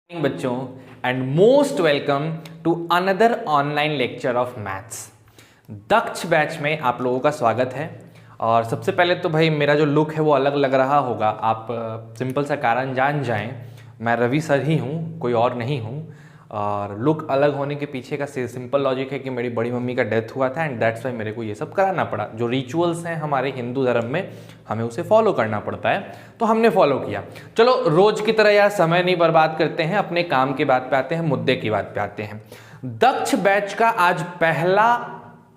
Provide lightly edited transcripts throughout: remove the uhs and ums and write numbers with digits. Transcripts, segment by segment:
बच्चों and most welcome to another online lecture of maths. Daksh batch में आप लोगों का स्वागत है। और सबसे पहले तो भाई मेरा जो लुक है वो अलग लग रहा होगा, आप सिंपल सा कारण जान जाएं, मैं रवि सर ही हूँ, कोई और नहीं हूँ। और लुक अलग होने के पीछे का सिंपल लॉजिक है कि मेरी बड़ी मम्मी का डेथ हुआ था एंड दैट्स वाई मेरे को ये सब कराना पड़ा। जो रिचुअल्स हैं हमारे हिंदू धर्म में हमें उसे फॉलो करना पड़ता है, तो हमने फॉलो किया। चलो रोज की तरह यार समय नहीं बर्बाद करते हैं, अपने काम की बात पे आते हैं, मुद्दे की बात पे आते हैं। दक्ष बैच का आज पहला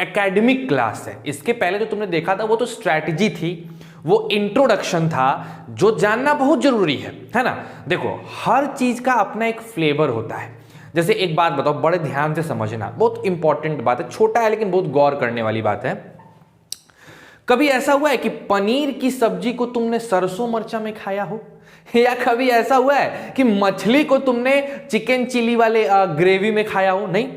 एकेडमिक क्लास है। इसके पहले जो तुमने देखा था वो तो स्ट्रैटेजी थी, वो इंट्रोडक्शन था, जो जानना बहुत जरूरी है ना। देखो हर चीज का अपना एक फ्लेवर होता है। जैसे एक बात बताओ, बड़े ध्यान से समझना, बहुत इंपॉर्टेंट बात है, छोटा है लेकिन बहुत गौर करने वाली बात है। कभी ऐसा हुआ है कि पनीर की सब्जी को तुमने सरसों मर्चा में खाया हो, या कभी ऐसा हुआ है कि मछली को तुमने चिकन चिली वाले ग्रेवी में खाया हो? नहीं,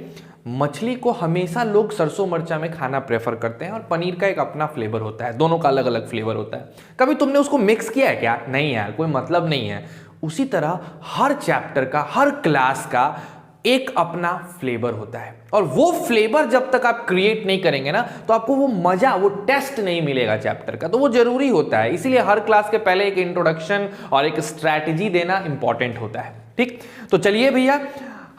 मछली को हमेशा लोग सरसों मर्चा में खाना प्रेफर करते हैं और पनीर का एक अपना फ्लेवर होता है, दोनों का अलग अलग फ्लेवर होता है। कभी तुमने उसको मिक्स किया है क्या? नहीं यार, कोई मतलब नहीं है। उसी तरह हर चैप्टर का, हर क्लास का एक अपना फ्लेवर होता है, और वो फ्लेवर जब तक आप क्रिएट नहीं करेंगे ना, तो आपको वो मजा, वो टेस्ट नहीं मिलेगा चैप्टर का। तो वो जरूरी होता है, इसीलिए हर क्लास के पहले एक इंट्रोडक्शन और एक स्ट्रैटेजी देना इंपॉर्टेंट होता है। ठीक, तो चलिए भैया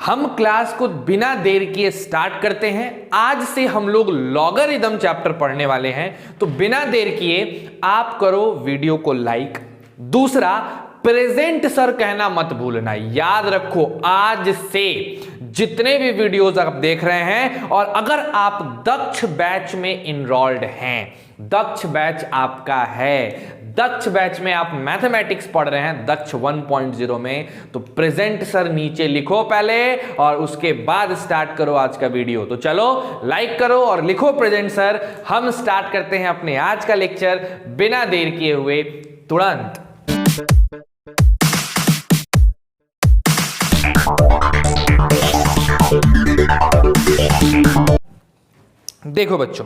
हम क्लास को बिना देर किए स्टार्ट करते हैं। आज से हम लोग लॉगरिदम चैप्टर पढ़ने वाले हैं, तो बिना देर किए आप करो वीडियो को लाइक। दूसरा, प्रेजेंट सर कहना मत भूलना। याद रखो, आज से जितने भी वीडियोस आप देख रहे हैं, और अगर आप दक्ष बैच में इनरोल्ड हैं, दक्ष बैच आपका है, दक्ष बैच में आप मैथमेटिक्स पढ़ रहे हैं दक्ष 1.0 में, तो प्रेजेंट सर नीचे लिखो पहले और उसके बाद स्टार्ट करो आज का वीडियो। तो चलो लाइक करो और लिखो प्रेजेंट सर। हम स्टार्ट करते हैं अपने आज का लेक्चर बिना देर किए हुए, तुरंत। देखो बच्चों,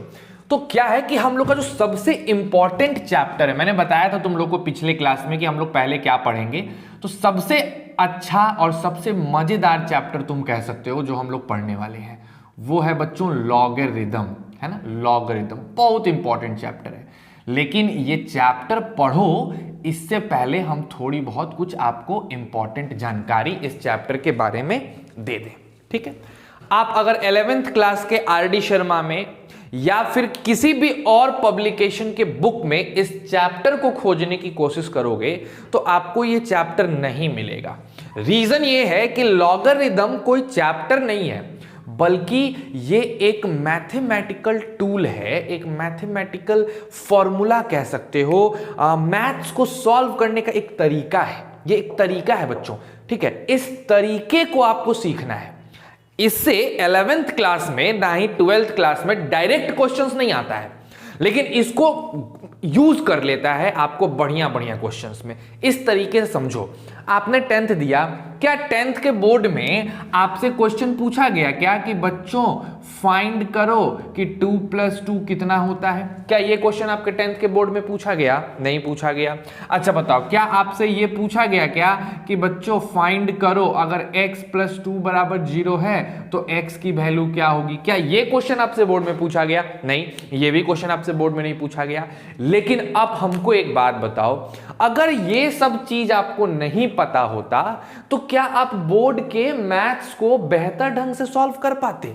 तो क्या है कि हम लोग का जो सबसे इंपॉर्टेंट चैप्टर है, मैंने बताया था तुम लोग को पिछले क्लास में कि हम लोग पहले क्या पढ़ेंगे, तो सबसे अच्छा और सबसे मजेदार चैप्टर तुम कह सकते हो जो हम लोग पढ़ने वाले हैं, वो है बच्चों लॉगरिदम, है ना। लॉगरिदम बहुत इंपॉर्टेंट चैप्टर है, लेकिन ये चैप्टर पढ़ो इससे पहले हम थोड़ी बहुत कुछ आपको इंपॉर्टेंट जानकारी इस चैप्टर के बारे में दे दें। ठीक है, आप अगर 11th क्लास के आर.डी. शर्मा में या फिर किसी भी और पब्लिकेशन के बुक में इस चैप्टर को खोजने की कोशिश करोगे तो आपको ये चैप्टर नहीं मिलेगा। रीजन ये है कि लॉगरिदम कोई चैप्टर नहीं है, बल्कि ये एक मैथमेटिकल टूल है, एक मैथमेटिकल फॉर्मूला कह सकते हो। मैथ्स को सॉल्व करने का एक तरीका है, ये एक तरीका है बच्चों। ठीक है, इस तरीके को आपको सीखना है। इससे 11th क्लास में ना ही 12th क्लास में डायरेक्ट क्वेश्चंस नहीं आता है, लेकिन इसको यूज कर लेता है आपको बढ़िया बढ़िया क्वेश्चंस में। इस तरीके से समझो, आपने 10th दिया, क्या 10th के बोर्ड में आपसे क्वेश्चन पूछा गया क्या कि बच्चों फाइंड करो कि 2 + 2 कितना होता है? क्या ये क्वेश्चन आपके 10th के बोर्ड में पूछा गया? नहीं पूछा गया। अच्छा बताओ, क्या आपसे ये पूछा गया क्या कि बच्चों फाइंड करो अगर x + 2 = 0 है तो x की वैल्यू क्या होगी? क्या ये क्वेश्चन आपसे बोर्ड में पूछा गया? नहीं, ये भी क्वेश्चन आपसे बोर्ड में नहीं पूछा गया। लेकिन अब हमको एक बात बताओ, अगर ये सब चीज आपको नहीं पता होता तो क्या आप बोर्ड के मैथ्स को बेहतर ढंग से सॉल्व कर पाते?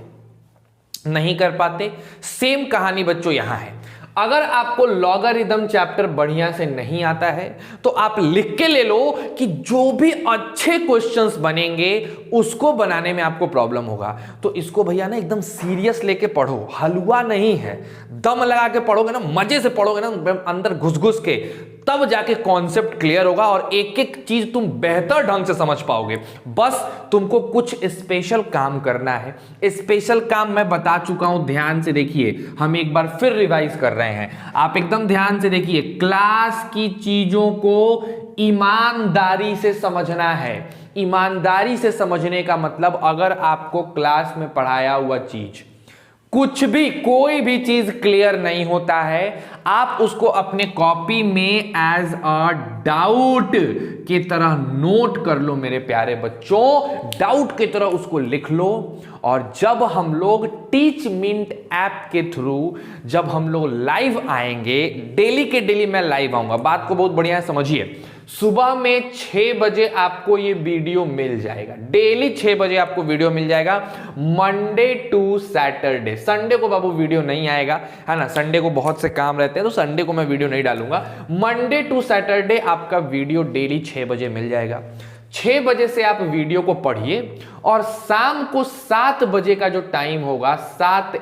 नहीं कर पाते। सेम कहानी बच्चों यहां है। अगर आपको लॉगरिदम चैप्टर बढ़िया से नहीं आता है तो आप लिख के ले लो कि जो भी अच्छे क्वेश्चंस बनेंगे उसको बनाने में आपको प्रॉब्लम होगा। तो इसको भैया ना एकदम सीरियस लेके पढ़ो, हलवा नहीं है। दम लगा के पढ़ोगे ना, मजे से पढ़ोगे ना, अंदर घुस घुस के, तब जाके कॉन्सेप्ट क्लियर होगा और एक एक चीज तुम बेहतर ढंग से समझ पाओगे। बस तुमको कुछ स्पेशल काम करना है। स्पेशल काम मैं बता चुका हूं, ध्यान से देखिए, हम एक बार फिर रिवाइज कर रहे हैं। आप एकदम ध्यान से देखिए, क्लास की चीजों को ईमानदारी से समझना है। ईमानदारी से समझने का मतलब, अगर आपको क्लास में पढ़ाया हुआ चीज कुछ भी, कोई भी चीज क्लियर नहीं होता है, आप उसको अपने कॉपी में एज अ डाउट की तरह नोट कर लो मेरे प्यारे बच्चों, डाउट की तरह उसको लिख लो। और जब हम लोग टीच मिंट ऐप के थ्रू जब हम लोग लाइव आएंगे, डेली के डेली मैं लाइव आऊंगा, बात को बहुत बढ़िया समझिए, सुबह में 6 बजे आपको ये वीडियो मिल जाएगा, डेली 6 बजे आपको वीडियो मिल जाएगा, मंडे टू सैटरडे। संडे को बाबू वीडियो नहीं आएगा, है ना, संडे को बहुत से काम रहते हैं तो संडे को मैं वीडियो नहीं डालूंगा। मंडे टू सैटरडे आपका वीडियो डेली 6 बजे मिल जाएगा। 6 बजे से आप वीडियो को पढ़िए और शाम को 7 बजे का जो टाइम होगा, 7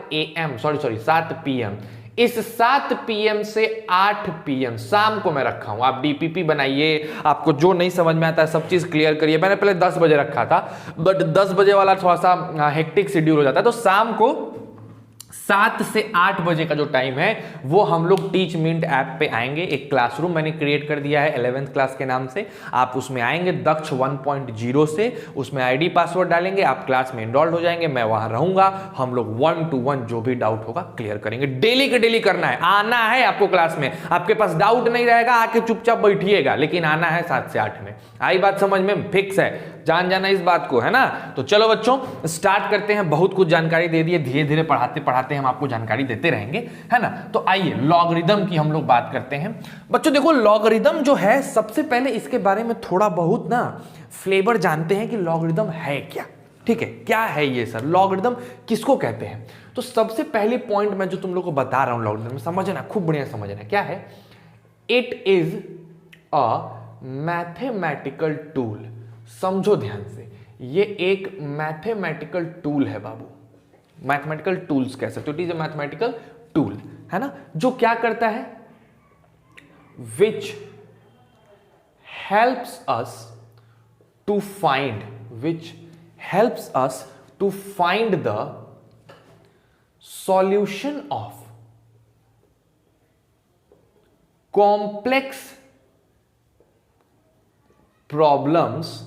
PM, इस 7 PM से 8 PM शाम को मैं रखा हूं। आप डीपीपी बनाइए, आपको जो नहीं समझ में आता है सब चीज क्लियर करिए। मैंने पहले 10 बजे रखा था, बट 10 बजे वाला थोड़ा सा हेक्टिक शेड्यूल हो जाता है, तो शाम को 7 से 8 बजे का जो टाइम है वो हम लोग टीच मिंट ऐप पे आएंगे। एक क्लासरूम मैंने क्रिएट कर दिया है 11th क्लास के नाम से, आप उसमें आएंगे दक्ष 1.0 से, उसमें आईडी पासवर्ड डालेंगे, आप क्लास में इनरोल्ड हो जाएंगे, मैं वहां रहूंगा, हम लोग 1 to 1 जो भी डाउट होगा क्लियर करेंगे। डेली के डेली करना है, आना है आपको क्लास में, आपके पास डाउट नहीं रहेगा, आके चुपचाप बैठिएगा, लेकिन आना है 7 से 8 में। आई बात समझ में, फिक्स है, जान जाना इस बात को, है ना। तो चलो बच्चों स्टार्ट करते हैं, बहुत कुछ जानकारी दे दिए, धीरे धीरे पढ़ाते पढ़ाते हम आपको जानकारी देते रहेंगे, है ना। तो आइए लॉगरिदम की हम लोग बात करते हैं। बच्चों देखो लॉगरिदम जो है, सबसे पहले इसके बारे में थोड़ा बहुत ना फ्लेवर जानते हैं कि लॉगरिदम है क्या। ठीक है, क्या है ये सर, लॉगरिदम किसको कहते हैं। तो सबसे पहले पॉइंट मैं जो तुम लोग को बता रहा हूं लॉगरिदम, समझना, खूब बढ़िया समझना क्या है। It is a mathematical tool, समझो ध्यान से, ये एक मैथमेटिकल टूल है बाबू, मैथमेटिकल टूल्स कह सकते हो, it is a mathematical tool, है ना, जो क्या करता है, which helps us to find, which helps us to find the solution of complex problems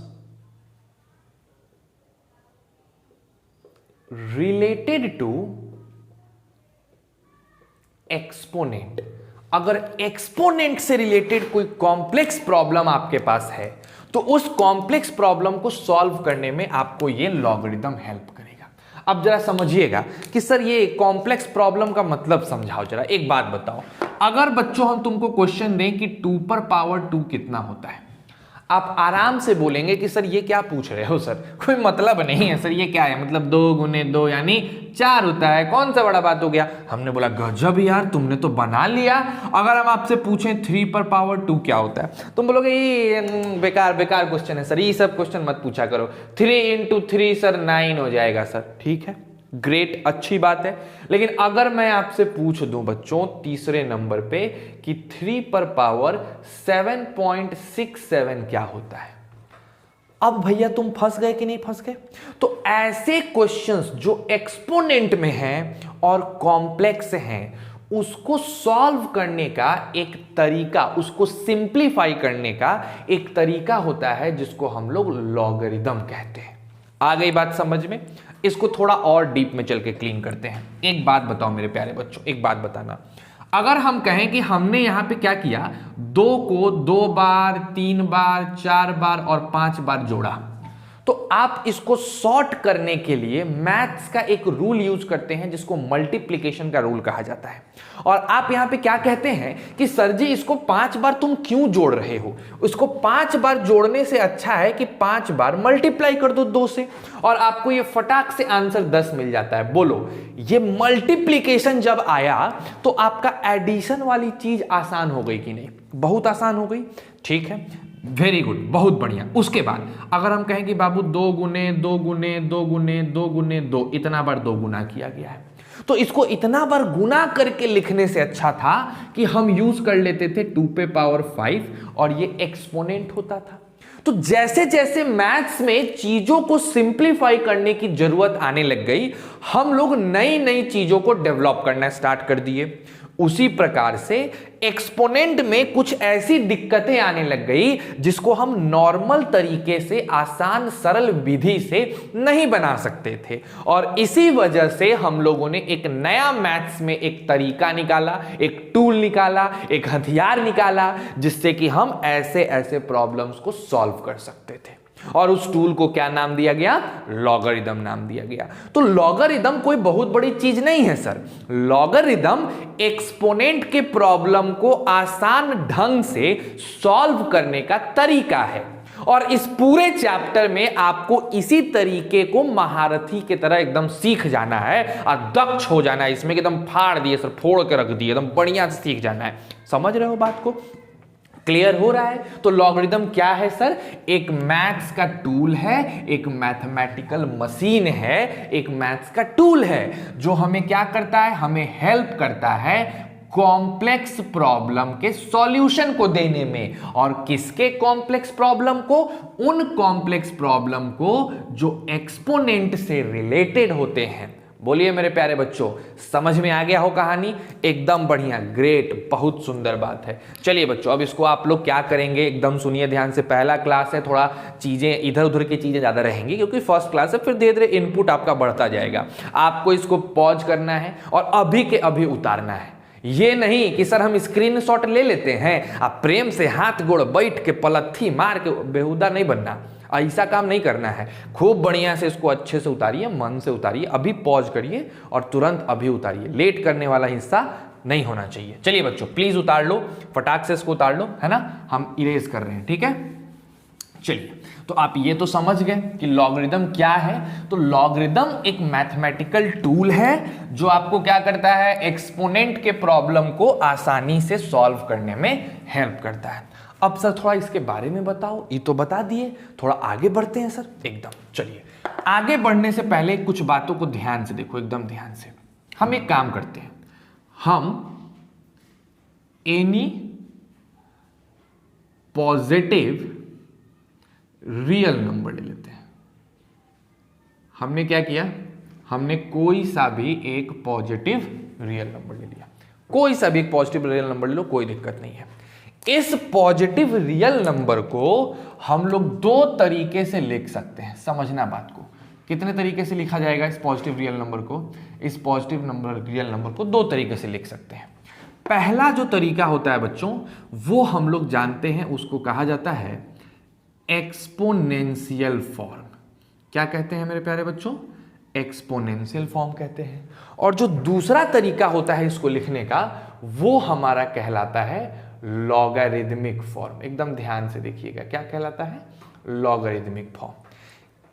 related to exponent. अगर एक्सपोनेंट से रिलेटेड कोई कॉम्प्लेक्स प्रॉब्लम आपके पास है तो उस कॉम्प्लेक्स प्रॉब्लम को सॉल्व करने में आपको ये लॉगरिदम हेल्प करेगा। अब जरा समझिएगा कि सर ये कॉम्प्लेक्स प्रॉब्लम का मतलब समझाओ जरा। एक बात बताओ, अगर बच्चों हम तुमको क्वेश्चन दें कि 2 कितना होता है, आप आराम से बोलेंगे कि सर ये क्या पूछ रहे हो सर, कोई मतलब नहीं है सर, ये क्या है, मतलब 2 गुने 2 यानी 4 होता है, कौन सा बड़ा बात हो गया। हमने बोला गजब यार तुमने तो बना लिया। अगर हम आपसे पूछें 3 क्या होता है, तुम बोलोगे ये बेकार बेकार क्वेश्चन है सर, ये सब क्वेश्चन मत पूछा करो, 3 × 3 सर 9 हो जाएगा सर। ठीक है, ग्रेट, अच्छी बात है। लेकिन अगर मैं आपसे पूछ दूं बच्चों तीसरे नंबर पे कि 3/7.67 क्या होता है, अब भैया तुम फंस गए कि नहीं फंस गए। तो ऐसे क्वेश्चंस जो एक्सपोनेंट में हैं और कॉम्प्लेक्स हैं, उसको सॉल्व करने का एक तरीका, उसको सिंप्लीफाई करने का एक तरीका होता है जिसको हम लोग लॉगरिदम कहते हैं। आ गई बात समझ में। इसको थोड़ा और डीप में चल के क्लीन करते हैं। एक बात बताओ मेरे प्यारे बच्चों, एक बात बताना, अगर हम कहें कि हमने यहां पे क्या किया, 2 को 2 बार, 3 बार, 4 बार और 5 बार जोड़ा, तो आप इसको सॉर्ट करने के लिए मैथ्स का एक रूल यूज करते हैं जिसको मल्टीप्लिकेशन का रूल कहा जाता है। और आप यहां पे क्या कहते हैं कि सर जी इसको 5 बार तुम क्यों जोड़ रहे हो, इसको 5 बार जोड़ने से अच्छा है कि 5 बार मल्टीप्लाई कर दो 2 से और आपको ये फटाक से आंसर 10 मिल जाता है। बोलो ये मल्टीप्लिकेशन जब आया तो आपका एडिशन वाली चीज आसान हो गई कि नहीं, बहुत आसान हो गई। ठीक है, वेरी गुड, बहुत बढ़िया। उसके बाद अगर हम कहें कि बाबू 2 गुने 2 गुने 2 गुने 2 गुने 2, इतना बार 2 गुना किया गया है, तो इसको इतना बार गुना करके लिखने से अच्छा था कि हम यूज कर लेते थे 2⁵ और ये एक्सपोनेंट होता था। तो जैसे जैसे मैथ्स में चीजों को सिंप्लीफाई करने की जरूरत आने लग गई, हम लोग नई नई चीजों को डेवलप करना स्टार्ट कर दिए। उसी प्रकार से एक्सपोनेंट में कुछ ऐसी दिक्कतें आने लग गई जिसको हम नॉर्मल तरीके से आसान सरल विधि से नहीं बना सकते थे, और इसी वजह से हम लोगों ने एक नया मैथ्स में एक तरीका निकाला, एक टूल निकाला, एक हथियार निकाला, जिससे कि हम ऐसे ऐसे प्रॉब्लम्स को सॉल्व कर सकते थे। और उस टूल को क्या नाम दिया गया? लॉगरिदम नाम दिया गया। तो लॉगरिदम कोई बहुत बड़ी चीज नहीं है सर। लॉगरिदम एक्सपोनेंट के प्रॉब्लम को आसान ढंग से सॉल्व करने का तरीका है, और इस पूरे चैप्टर में आपको इसी तरीके को महारथी की तरह एकदम सीख जाना है और दक्ष हो जाना है इसमें, एकदम फाड़ दिए सर, फोड़ के रख दिए, एकदम बढ़िया से सीख जाना है। समझ रहे हो बात को? क्लियर हो रहा है? तो लॉगरिदम क्या है सर? एक मैथ्स का टूल है, एक मैथमेटिकल मशीन है, एक मैथ्स का टूल है जो हमें क्या करता है? हमें हेल्प करता है कॉम्प्लेक्स प्रॉब्लम के सॉल्यूशन को देने में। और किसके कॉम्प्लेक्स प्रॉब्लम को? उन कॉम्प्लेक्स प्रॉब्लम को जो एक्सपोनेंट से रिलेटेड होते हैं। बोलिए मेरे प्यारे बच्चों, समझ में आ गया हो कहानी? एकदम बढ़िया, ग्रेट, बहुत सुंदर बात है। चलिए बच्चों, अब इसको आप लोग क्या करेंगे, एकदम सुनिए ध्यान से। पहला क्लास है, थोड़ा चीजें इधर उधर की चीजें ज्यादा रहेंगी क्योंकि फर्स्ट क्लास है, फिर धीरे धीरे इनपुट आपका बढ़ता जाएगा। आपको इसको पॉज करना है और अभी के अभी उतारना है। ये नहीं कि सर हम स्क्रीनशॉट ले लेते हैं, आप प्रेम से हाथ गोड़ बैठ के पलथी मार के बेहुदा नहीं बनना, ऐसा काम नहीं करना है। खूब बढ़िया से इसको अच्छे से उतारिए, मन से उतारिए, अभी पॉज करिए और तुरंत अभी उतारिए। लेट करने वाला हिस्सा नहीं होना चाहिए। चलिए बच्चों प्लीज उतार लो, फटाक से इसको उतार लो, है ना, हम इरेज कर रहे हैं, ठीक है। चलिए, तो आप ये तो समझ गए कि लॉगरिदम क्या है। तो लॉगरिदम एक मैथमेटिकल टूल है जो आपको क्या करता है? एक्सपोनेंट के प्रॉब्लम को आसानी से सॉल्व करने में हेल्प करता है। अब सर थोड़ा इसके बारे में बताओ। ये तो बता दिए, थोड़ा आगे बढ़ते हैं सर एकदम। चलिए, आगे बढ़ने से पहले कुछ बातों को ध्यान से देखो, एकदम ध्यान से। हम एक काम करते हैं, हम एनी पॉजिटिव रियल नंबर ले लेते हैं। हमने क्या किया? हमने कोई सा भी एक पॉजिटिव रियल नंबर ले लिया। कोई सा भी एक पॉजिटिव रियल नंबर ले लो, कोई दिक्कत नहीं है। इस पॉजिटिव रियल नंबर को हम लोग दो तरीके से लिख सकते हैं। समझना बात को, कितने तरीके से लिखा जाएगा इस पॉजिटिव रियल नंबर को? इस पॉजिटिव नंबर रियल नंबर को दो तरीके से लिख सकते हैं। पहला जो तरीका होता है बच्चों, वो हम लोग जानते हैं, उसको कहा जाता है एक्सपोनेंशियल फॉर्म। क्या कहते हैं मेरे प्यारे बच्चों? एक्सपोनेंशियल फॉर्म कहते हैं। और जो दूसरा तरीका होता है इसको लिखने का, वो हमारा कहलाता है लॉगरिदमिक फॉर्म। एकदम ध्यान से देखिएगा, क्या कहलाता है? Logarithmic form.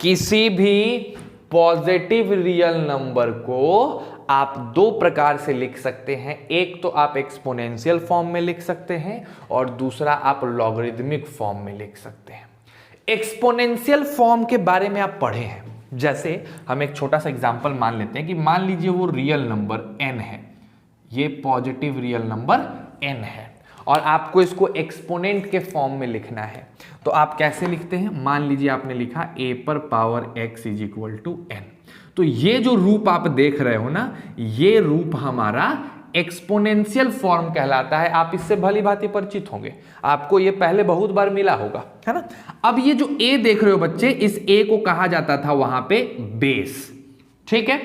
किसी भी पॉजिटिव रियल नंबर को आप दो प्रकार से लिख सकते हैं। एक तो आप एक्सपोनेंशियल फॉर्म में लिख सकते हैं और दूसरा आप लॉगरिदमिक फॉर्म में लिख सकते हैं। एक्सपोनेंशियल फॉर्म के बारे में आप पढ़े हैं। जैसे हम एक छोटा सा एग्जांपल मान लेते हैं कि मान लीजिए वो रियल नंबर n है, ये पॉजिटिव रियल नंबर n है, और आपको इसको एक्सपोनेंट के फॉर्म में लिखना है। तो आप कैसे लिखते हैं? मान लीजिए आपने लिखा a पर power x is equal to n। तो ये जो रूप आप देख रहे हो ना, ये रूप हमारा एक्सपोनेंशियल फॉर्म कहलाता है। आप इससे भली भांति परिचित होंगे, आपको ये पहले बहुत बार मिला होगा, है ना। अब ये जो a देख रहे हो बच्चे, इस a को कहा जाता था वहां पे बेस, ठीक है,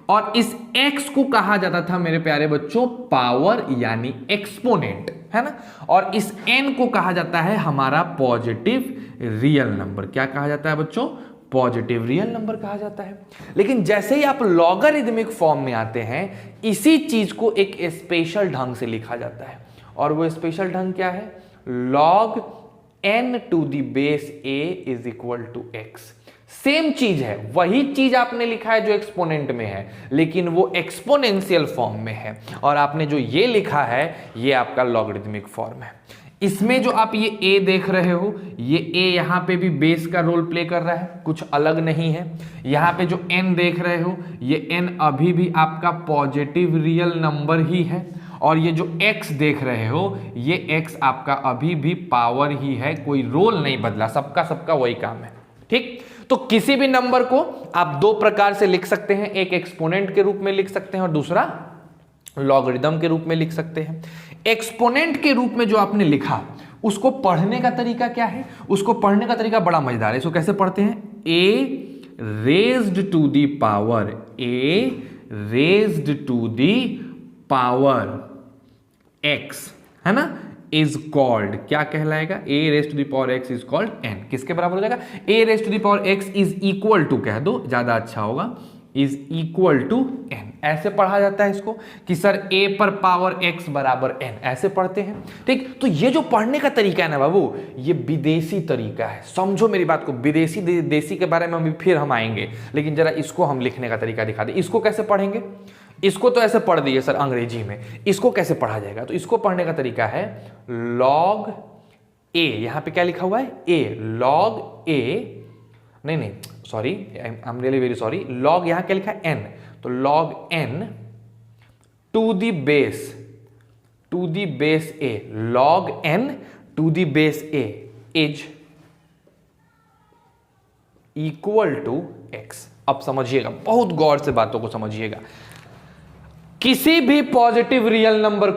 और इस x को कहा जाता था मेरे प्यारे बच्चों पावर यानी एक्सपोनेंट, है ना। और इस n को कहा जाता है हमारा पॉजिटिव रियल नंबर। क्या कहा जाता है बच्चों? पॉजिटिव रियल नंबर कहा जाता है। लेकिन जैसे ही आप लॉगरिदमिक फॉर्म में आते हैं, इसी चीज को एक स्पेशल ढंग से लिखा जाता है, और वो स्पेशल ढंग क्या है? log n to the base a is equal to x। Same चीज है, वही चीज आपने लिखा है जो एक्सपोनेंट में है, लेकिन वो एक्सपोनेंशियल फॉर्म में है, और आपने जो ये लिखा है ये आपका लॉगरिदमिक फॉर्म है। इसमें जो आप ये a देख रहे हो, ये a यहां पे भी बेस का रोल प्ले कर रहा है, कुछ अलग नहीं है। यहां पे जो n देख रहे हो, ये n अभी भी आपका पॉजिटिव रियल नंबर ही है, और ये जो x देख रहे हो, ये x आपका अभी भी पावर ही है, कोई रोल नहीं बदला, सबका सबका वही काम है, ठीक। तो किसी भी नंबर को आप दो प्रकार से लिख सकते हैं, एक एक्सपोनेंट के रूप में लिख सकते हैं और दूसरा लॉगरिदम के रूप में लिख सकते हैं। एक्सपोनेंट के रूप में जो आपने लिखा उसको पढ़ने का तरीका क्या है? उसको पढ़ने का तरीका बड़ा मजेदार है। इसको कैसे पढ़ते हैं? a raised to the power, a raised to the power x, है ना, इज कॉल्ड, क्या कहलाएगा? a raised to the power x is called n। किसके बराबर हो जाएगा? a raised to the power x is equal to, कह दो ज्यादा अच्छा होगा, इज इक्वल टू n। ऐसे पढ़ा जाता है इसको कि सर a पर पावर x बराबर n, ऐसे पढ़ते हैं। ठीक, तो ये जो पढ़ने का तरीका है ना बाबू, ये विदेशी तरीका है। समझो मेरी बात को, विदेशी देसी के बारे में अभी फिर हम आएंगे, लेकिन जरा इसको हम लिखने का तरीका दिखा दे। इसको कैसे पढ़ेंगे? इसको तो ऐसे पढ़ दिए सर अंग्रेजी में, इसको कैसे पढ़ा जाएगा? तो इसको पढ़ने का तरीका है log a, यहां पे क्या लिखा हुआ है? a, log a, नहीं sorry, I am really very sorry, log यहां क्या लिखा है? n, तो log n to the base a, log n to the base a is equal to x। अब समझिएगा, बहुत गौर से बातों को समझिएगा। किसी भी पॉजिटिव रियल नंबर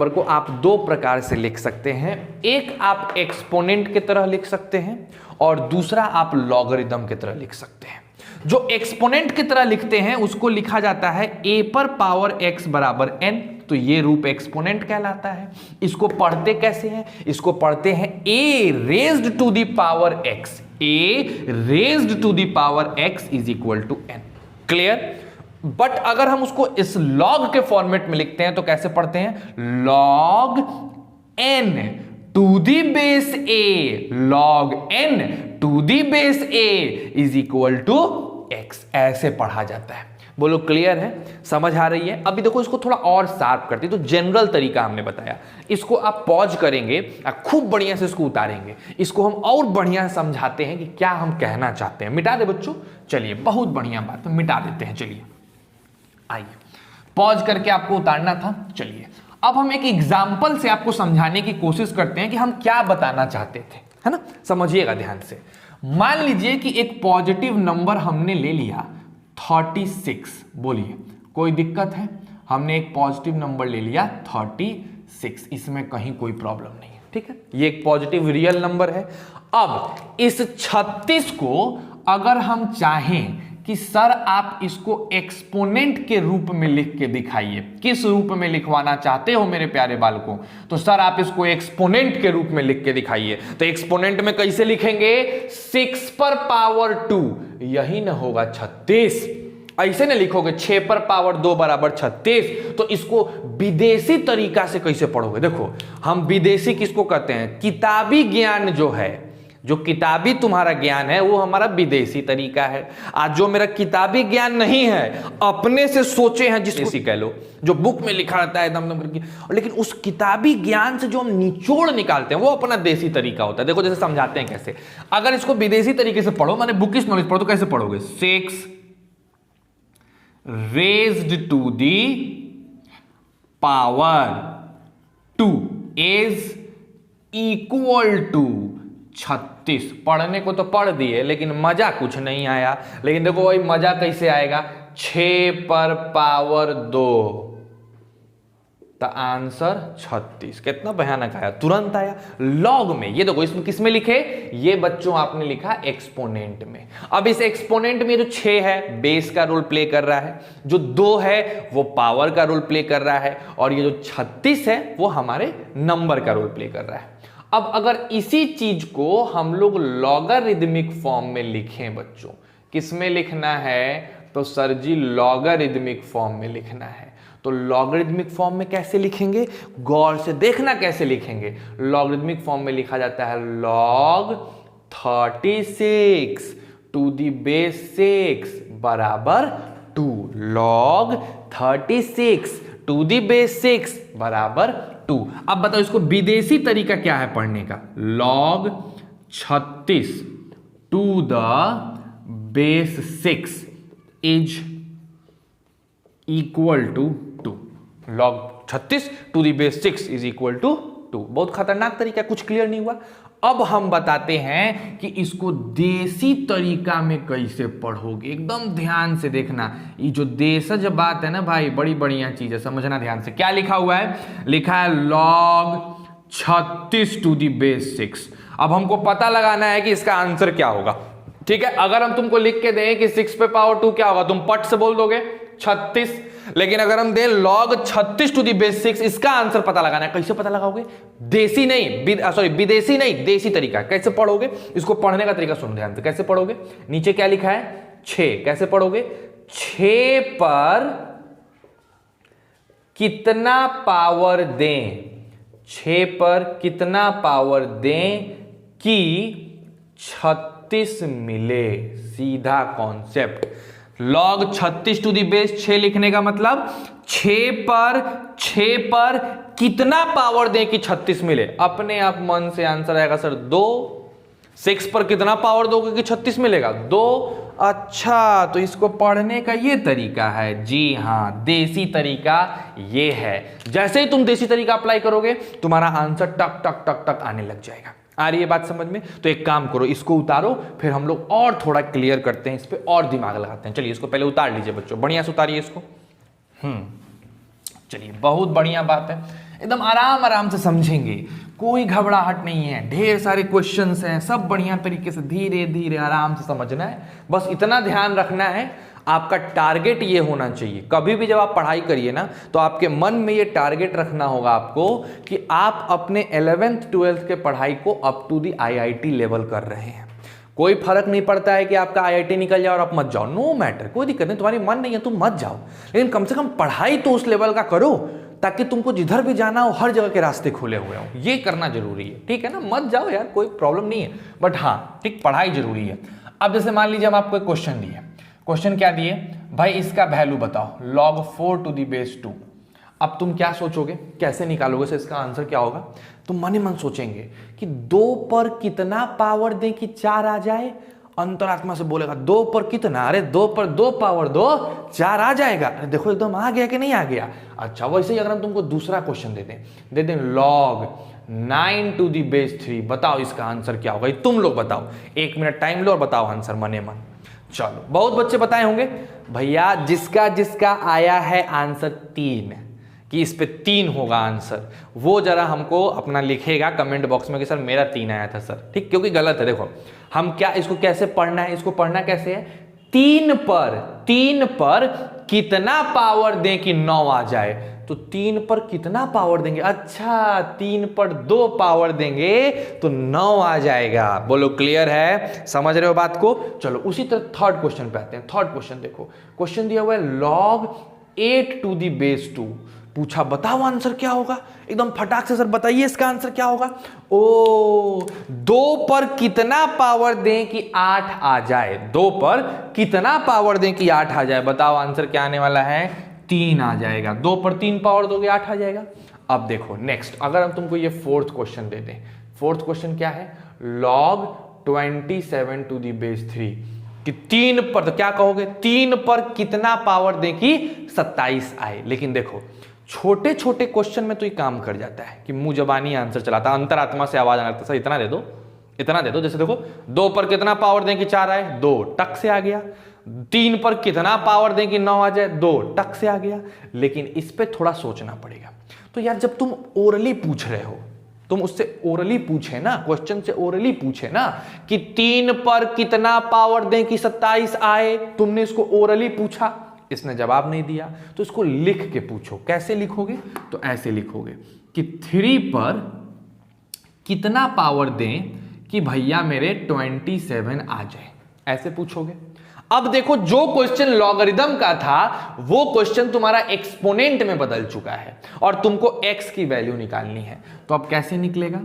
को आप दो प्रकार से लिख सकते हैं। एक आप एक्सपोनेंट की तरह लिख सकते हैं और दूसरा आप लॉगरिदम की तरह लिख सकते हैं। जो एक्सपोनेंट की तरह लिखते हैं उसको लिखा जाता है a पर पावर x बराबर n, तो ये रूप एक्सपोनेंट कहलाता है। इसको पढ़ते कैसे हैं? इसको पढ़ते हैं a raised to the power x, a raised to the power x is equal to n। Clear? But अगर हम उसको इस लॉग के फॉर्मेट में लिखते हैं तो कैसे पढ़ते हैं? log n to the base a, log n to the base a is equal to x, ऐसे पढ़ा जाता है। बोलो क्लियर है? समझ आ रही है? अभी देखो इसको थोड़ा और शार्प करते, तो जनरल तरीका हमने बताया, इसको आप पॉज करेंगे, खूब बढ़िया से इसको उतारेंगे, इसको हम और बढ़िया समझाते हैं कि क्या हम कहना चाहते हैं। मिटा दे बच्चों, चलिए बहुत बढ़िया बात, मिटा देते हैं। चलिए आइए, पॉज करके आपको उतारना था। चलिए अब हम एक एग्जाम्पल से आपको समझाने की कोशिश करते हैं कि हम क्या बताना चाहते थे, है ना। समझिएगा ध्यान से। मान लीजिए कि एक पॉजिटिव नंबर हमने ले लिया 36। बोलिए कोई दिक्कत है? हमने एक पॉजिटिव नंबर ले लिया 36, इसमें कहीं कोई प्रॉब्लम नहीं है, ठीक है। ये एक पॉजिटिव रियल नंबर है। अब इस 36 को अगर हम चाहें कि सर आप इसको एक्सपोनेंट के रूप में लिख के दिखाइए, किस रूप में लिखवाना चाहते हो मेरे प्यारे बालकों? तो सर आप इसको एक्सपोनेंट के रूप में लिख के दिखाइए। तो एक्सपोनेंट में कैसे लिखेंगे? 6 पर पावर 2, यही ना होगा 36। ऐसे ना लिखोगे 6 पर पावर 2 बराबर 36। तो इसको विदेशी तरीका से कैसे पढ़ोगे? देखो, हम विदेशी किसको कहते हैं? किताबी ज्ञान जो है, जो किताबी तुम्हारा ज्ञान है वो हमारा विदेशी तरीका है। आज जो मेरा किताबी ज्ञान नहीं है, अपने से सोचे हैं जिसको कह लो, जो बुक में लिखा रहता है एकदम नंबर की, लेकिन उस किताबी ज्ञान से जो हम निचोड़ निकालते हैं वो अपना देसी तरीका होता है। देखो जैसे समझाते हैं कैसे। अगर इसको विदेशी तरीके से पढ़ो, माने बुकिश नॉलेज पढ़ो, तो कैसे पढ़ोगे? 6 raised to the power 2 is equal to 36। पढ़ने को तो पढ़ दिए लेकिन मजा कुछ नहीं आया। लेकिन देखो वही मजा कैसे आएगा? 6 पर पावर 2, तो आंसर 36। कितना भयानक आया, तुरंत आया लॉग में। ये देखो इसमें किसमें लिखे? ये बच्चों आपने लिखा एक्सपोनेंट में। अब इस एक्सपोनेंट में जो 6 है बेस का रोल प्ले कर रहा है, जो 2 है वो पावर का रोल प्ले कर रहा है, और ये जो 36 है वो हमारे नंबर का रोल प्ले कर रहा है। अब अगर इसी चीज को हम लोग लॉगरिदमिक फॉर्म में लिखें बच्चों, किसमें लिखना है? तो सर जी लॉगरिदमिक फॉर्म में लिखना है। तो लॉगरिदमिक फॉर्म में कैसे लिखेंगे? गौर से देखना कैसे लिखेंगे। लॉगरिदमिक फॉर्म में लिखा जाता है log 36 टू दी बेस 6 बराबर 2। log 36 टू दी बेस 6 बराबर 2। अब बताओ इसको विदेशी तरीका क्या है पढ़ने का? log 36 to the base 6 is equal to 2। log 36 to the base 6 is equal to 2। बहुत खतरनाक तरीका, कुछ क्लियर नहीं हुआ? अब हम बताते हैं कि इसको देसी तरीका में कैसे पढ़ोगे। एकदम ध्यान से देखना, ये जो देशज बात है ना भाई, बड़ी बढ़िया चीज है, समझना ध्यान से। क्या लिखा हुआ है? लिखा है log 36 टू दी बेस 6। अब हमको पता लगाना है कि इसका आंसर क्या होगा। ठीक है, अगर हम तुमको लिख के दें कि 6 पे पावर 2 क्या होगा, तुम पट से बोल दोगे 36। लेकिन अगर हम दें log 36 टू दी बेस 6, इसका आंसर पता लगाना है। कैसे पता लगाओगे? देसी नहीं, सॉरी विदेशी नहीं, देसी तरीका। कैसे पढ़ोगे इसको? पढ़ने का तरीका सुनो ध्यान से। कैसे पढ़ोगे? नीचे क्या लिखा है? 6। कैसे पढ़ोगे? 6 पर कितना पावर दें, 6 पर कितना पावर दें कि 36 मिले। सीधा concept. log 36 to the base 6 लिखने का मतलब 6 पर कितना पावर दें कि 36 मिले। अपने आप मन से आंसर आएगा सर 2। 6 पर कितना पावर दोगे कि 36 मिलेगा? 2। अच्छा, तो इसको पढ़ने का ये तरीका है। जी हाँ, देसी तरीका ये है। जैसे ही तुम देसी तरीका अप्लाई करोगे, तुम्हारा आंसर टक टक टक टक आने लग जाएगा। आ रही है बात समझ में? तो एक काम करो, इसको उतारो, फिर हम लोग और थोड़ा क्लियर करते हैं, इस पे और दिमाग लगाते हैं। चलिए इसको पहले उतार लीजिए बच्चों, बढ़िया से उतारिए इसको। चलिए, बहुत बढ़िया बात है, एकदम आराम आराम से समझेंगे, कोई घबराहट नहीं है। ढेर सारे क्वेश्चंस हैं, सब बढ़िया तरीके से धीरे धीरे आराम से समझना है। बस इतना ध्यान रखना है, आपका टारगेट ये होना चाहिए। कभी भी जब आप पढ़ाई करिए ना, तो आपके मन में ये टारगेट रखना होगा आपको कि आप अपने 11th 12th के पढ़ाई को up to the IIT level कर रहे हैं। कोई फर्क नहीं पड़ता है कि आपका IIT निकल जाए और आप मत जाओ, नो मैटर, कोई दिक्कत नहीं, तुम्हारी मन नहीं है तुम मत जाओ, लेकिन कम से कम पढ़ाई तो उस लेवल का करो ताकि तुमको जिधर भी जाना हो हर जगह के रास्ते खुले हुए हों। ये करना जरूरी है, ठीक है ना? मत जाओ यार, कोई प्रॉब्लम नहीं है, बट हाँ ठीक, पढ़ाई जरूरी है। अब जैसे मान लीजिए हम आपको एक क्वेश्चन दिए, क्वेश्चन क्या दिए भाई, इसका वैल्यू बताओ log 4 टू दी बेस 2। अब तुम क्या सोचोगे, कैसे निकालोगे से इसका आंसर क्या होगा? तुम मन ही मन सोचेंगे कि 2 पर कितना पावर दें कि 4 आ जाए। अंतरात्मा से बोलेगा 2 पर कितना? अरे 2 पर 2 पावर दो, 4 आ जाएगा। अरे देखो एकदम आ गया कि नहीं आ गया? अच्छा, वैसे ही अगर हम तुमको दूसरा क्वेश्चन दे दें log 9 टू दी बेस 3, बताओ इसका आंसर क्या होगा? तुम लोग बताओ, 1 मिनट टाइम लो और बताओ आंसर मने मन। चलो, बहुत बच्चे बताए होंगे भैया, जिसका जिसका आया है आंसर 3, कि इस पे 3 होगा आंसर, वो जरा हमको अपना लिखेगा कमेंट बॉक्स में कि सर मेरा 3 आया था सर, ठीक? क्योंकि गलत है। देखो हम क्या, इसको कैसे पढ़ना है, इसको पढ़ना कैसे है? 3 पर कितना पावर दें कि 9 आ जाए। तो 3 पर कितना पावर देंगे? अच्छा, 3 पर 2 पावर देंगे तो 9 आ जाएगा। बोलो क्लियर है? समझ रहे हो बात को? चलो उसी तरह थर्ड क्वेश्चन पे आते हैं। थर्ड क्वेश्चन देखो, क्वेश्चन दिया हुआ है log 8 टू दी बेस 2। पूछा बताओ आंसर क्या होगा? एकदम फटाक से सर बताइए इसका आंसर क्या होगा? ओ, 2 पर कितना पावर दें कि 8 आ जाए। 2 पर कितना पावर दें कि 8 आ जाए? बताओ आंसर क्या आने वाला है? 3 आ जाएगा। 2 पर 3 पावर दोगे 8 आ जाएगा। अब देखो नेक्स्ट, अगर हम तुमको ये फोर्थ क्वेश्चन दे दें, फोर्थ क्वेश्चन क्या है? log 27 टू दी बेस 3, कि 3 पर, तो क्या कहोगे? 3 पर कितना पावर दें कि 27 आए। लेकिन देखो छोटे छोटे क्वेश्चन में तो ये काम कर जाता है कि मुंह जबानी आंसर चलाता, अंतरात्मा से आवाज आने लगता, सर इतना दे दो, इतना दे दो। जैसे देखो 2 पर कितना पावर दें कि 4 आए, 2 टक से आ गया। 3 पर कितना पावर दें कि 9 आ जाए, 2 टक से आ गया। लेकिन इस पे थोड़ा सोचना पड़ेगा। तो यार जब तुम ओरली पूछ रहे हो, तुम उससे ओरली पूछे ना, क्वेश्चन से ओरली पूछे ना कि 3 पर कितना पावर दें कि 27 आए, तुमने इसको ओरली पूछा, इसने जवाब नहीं दिया, तो इसको लिख के पूछो। कैसे लिखोगे? तो ऐसे लिखोगे कि 3 पर कितना पावर दें कि भैया मेरे 27 आ जाए, ऐसे पूछोगे। अब देखो जो क्वेश्चन लॉगरिदम का था वो क्वेश्चन तुम्हारा एक्सपोनेंट में बदल चुका है और तुमको x की वैल्यू निकालनी है। तो अब कैसे निकलेगा?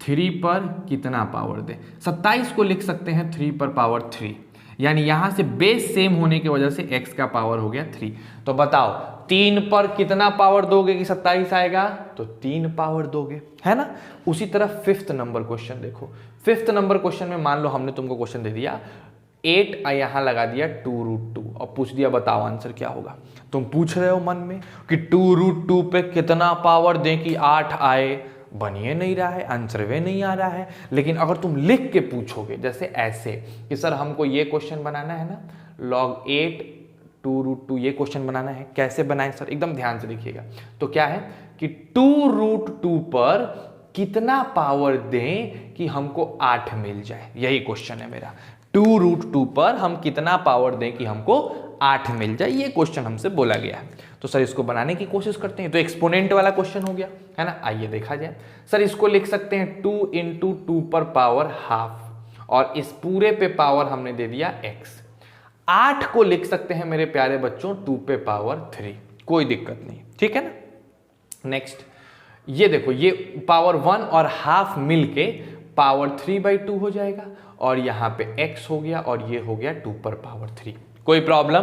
3 पर कितना पावर दें, 27 को लिख सकते हैं 3 पर पावर 3, यानी यहां से बेस सेम होने की वजह से x का पावर हो गया 3। तो बताओ 3 पर कितना पावर दोगे कि 27 आएगा? तो 3 पावर दोगे, है ना? उसी तरह 5th नंबर क्वेश्चन देखो। 5th नंबर क्वेश्चन में मान लो हमने तुमको क्वेश्चन दे दिया 8 यहां लगा दिया 2√2 और पूछ दिया बताओ आंसर क्या होगा। तुम पूछ रहे हो मन में कि 2√2 पे कितना पावर दें कि 8 आए। बनिए नहीं रहा है, आंसर वे नहीं आ रहा है। लेकिन अगर तुम लिख के पूछोगे जैसे ऐसे कि सर हमको ये क्वेश्चन बनाना है ना, log 8 2√2 ये क्वेश्चन बनाना है, कैसे बनाएं सर, एकदम ध्यान से देखिएगा। तो क्या है कि 2√2 पर कितना पावर दें कि हमको 8 मिल जाए, यही क्वेश्चन है मेरा। 2√2 पर हम कितना पावर दें कि हमको 8 मिल जाए, ये क्वेश्चन हमसे बोला गया है। तो सर इसको बनाने की कोशिश करते हैं। तो एक्सपोनेंट वाला क्वेश्चन हो गया है ना, आइए देखा जाए। सर इसको लिख सकते हैं 2 × 2 पर पावर हाफ, और इस पूरे पे पावर हमने दे दिया x। 8 को लिख सकते हैं मेरे प्यारे बच्चों 2 पे पावर 3, कोई दिक्कत नहीं, ठीक है ना। नेक्स्ट ये देखो, ये पावर 1 और हाफ मिलके पावर 3/2 हो जाएगा, और यहां पे x हो गया और ये हो गया 2 पर पावर 3, कोई प्रॉब्लम।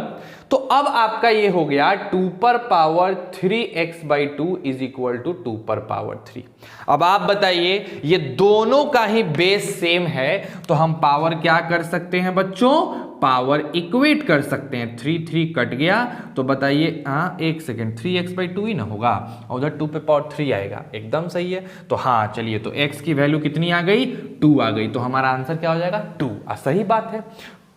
तो अब आपका ये हो गया 2 पर power 3x/2 is equal to 2 पर पावर 3। अब आप बताइए, ये दोनों का ही बेस सेम है, तो हम पावर क्या कर सकते हैं बच्चों, पावर इक्वेट कर सकते हैं। 3 कट गया, तो बताइए हाँ एक सेकेंड, 3x/2 ही ना होगा, और उधर 2 पे पावर 3 आएगा, एकदम सही है। तो हाँ चलिए, तो x की वैल्यू कितनी आ गई, 2 आ गई, तो हमारा आंसर क्या हो जाएगा 2। सही बात है,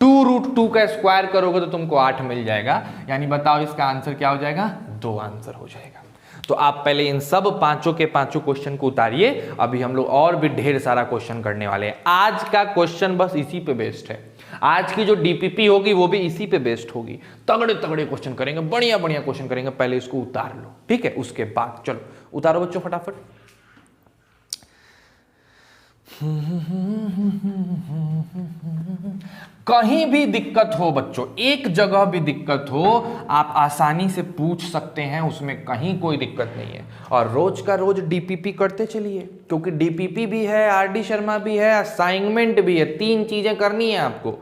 2√2 का स्क्वायर करोगे तो तुमको 8 मिल जाएगा, यानी बताओ इसका आंसर क्या हो जाएगा, 2 आंसर हो जाएगा। तो आप पहले इन सब पांचों के पांचों क्वेश्चन को उतारिए, अभी हम लोग और भी ढेर सारा क्वेश्चन करने वाले हैं। आज का क्वेश्चन बस इसी पे बेस्ड है, आज की जो डीपीपी होगी वो भी इसी पे बेस्ड होगी। तगड़े तगड़े क्वेश्चन करेंगे, बढ़िया बढ़िया क्वेश्चन करेंगे, पहले इसको उतार लो, ठीक है, उसके बाद चलो उतारो बच्चों फटाफट। कहीं भी दिक्कत हो बच्चों, एक जगह भी दिक्कत हो, आप आसानी से पूछ सकते हैं, उसमें कहीं कोई दिक्कत नहीं है। और रोज का रोज डीपीपी करते चलिए, क्योंकि डीपीपी भी है, आरडी शर्मा भी है, असाइनमेंट भी है, 3 चीजें करनी है आपको।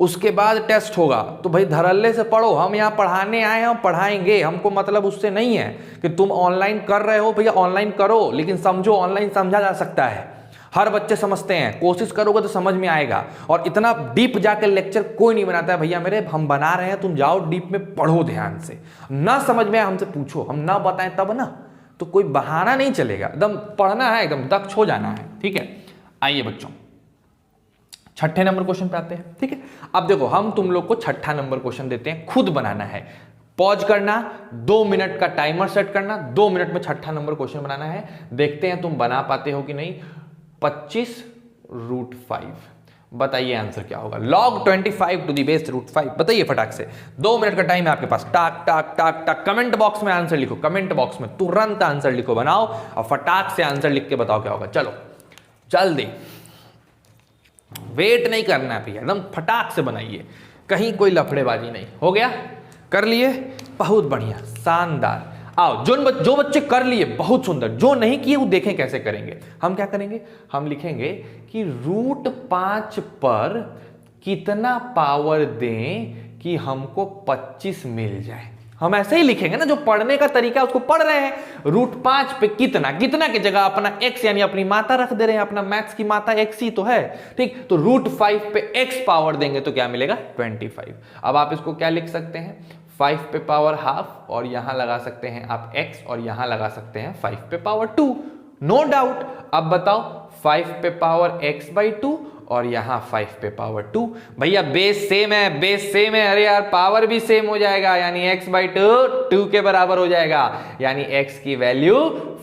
उसके बाद टेस्ट होगा, तो भाई धड़ल्ले से पढ़ो, हम यहाँ पढ़ाने आए हैं, पढ़ाएंगे, हमको मतलब उससे नहीं है कि तुम ऑनलाइन कर रहे हो, भैया ऑनलाइन करो, लेकिन समझो ऑनलाइन समझा जा सकता है, हर बच्चे समझते हैं, कोशिश करोगे तो समझ में आएगा। और इतना डीप जाकर लेक्चर कोई नहीं बनाता है भैया मेरे, हम बना रहे हैं, तुम जाओ डीप में पढ़ो ध्यान से, ना समझ में हमसे पूछो, हम ना बताएं तब ना, तो कोई बहाना नहीं चलेगा, एकदम पढ़ना है, एकदम दक्ष हो जाना है, ठीक है। आइए बच्चों छठे नंबर क्वेश्चन पे आते हैं, ठीक है। अब देखो हम तुम लोग को छठा नंबर क्वेश्चन देते हैं, खुद बनाना है, पॉज करना, 2 मिनट का टाइमर सेट करना, 2 मिनट में छठा नंबर क्वेश्चन बनाना है। देखते हैं तुम बना पाते हो कि नहीं। 25√5, बताइए आंसर क्या होगा। log 25 टू दी बेस √5, बताइए फटाक से, 2 मिनट का टाइम है आपके पास। टाक टाक टाक टाक, कमेंट बॉक्स में आंसर लिखो, कमेंट बॉक्स में तुरंत आंसर लिखो, बनाओ और फटाक से आंसर लिख के बताओ क्या होगा। चलो जल्दी, वेट नहीं करना है भैया, एकदम फटाक से बनाइए, कहीं कोई लफड़ेबाजी नहीं। हो गया, कर लिए, बहुत बढ़िया, शानदार। आओ जो बच्चे कर लिए बहुत सुंदर, जो नहीं किए वो देखें कैसे करेंगे। हम क्या करेंगे, हम लिखेंगे कि √5 पर कितना पावर दें कि हमको 25 मिल जाए। हम ऐसे ही लिखेंगे ना, जो पढ़ने का तरीका उसको पढ़ रहे हैं। √5 पे कितना, कितना की जगह अपना x यानी अपनी माता रख दे रहे हैं, अपना मैथ्स की माता x ही तो है, ठीक। तो √5 पे x पावर देंगे तो क्या मिलेगा 25। अब आप इसको क्या लिख सकते हैं, 5 पे पावर हाफ, और यहां लगा सकते हैं आप x, और यहां लगा सकते हैं 5 पे पावर 2, नो डाउट। अब बताओ 5 पे पावर x/2 और यहां 5 पे पावर 2, भैया बेस सेम है, बेस सेम है, अरे यार पावर भी सेम हो जाएगा, यानी x/2 2 के बराबर हो जाएगा, यानी x की वैल्यू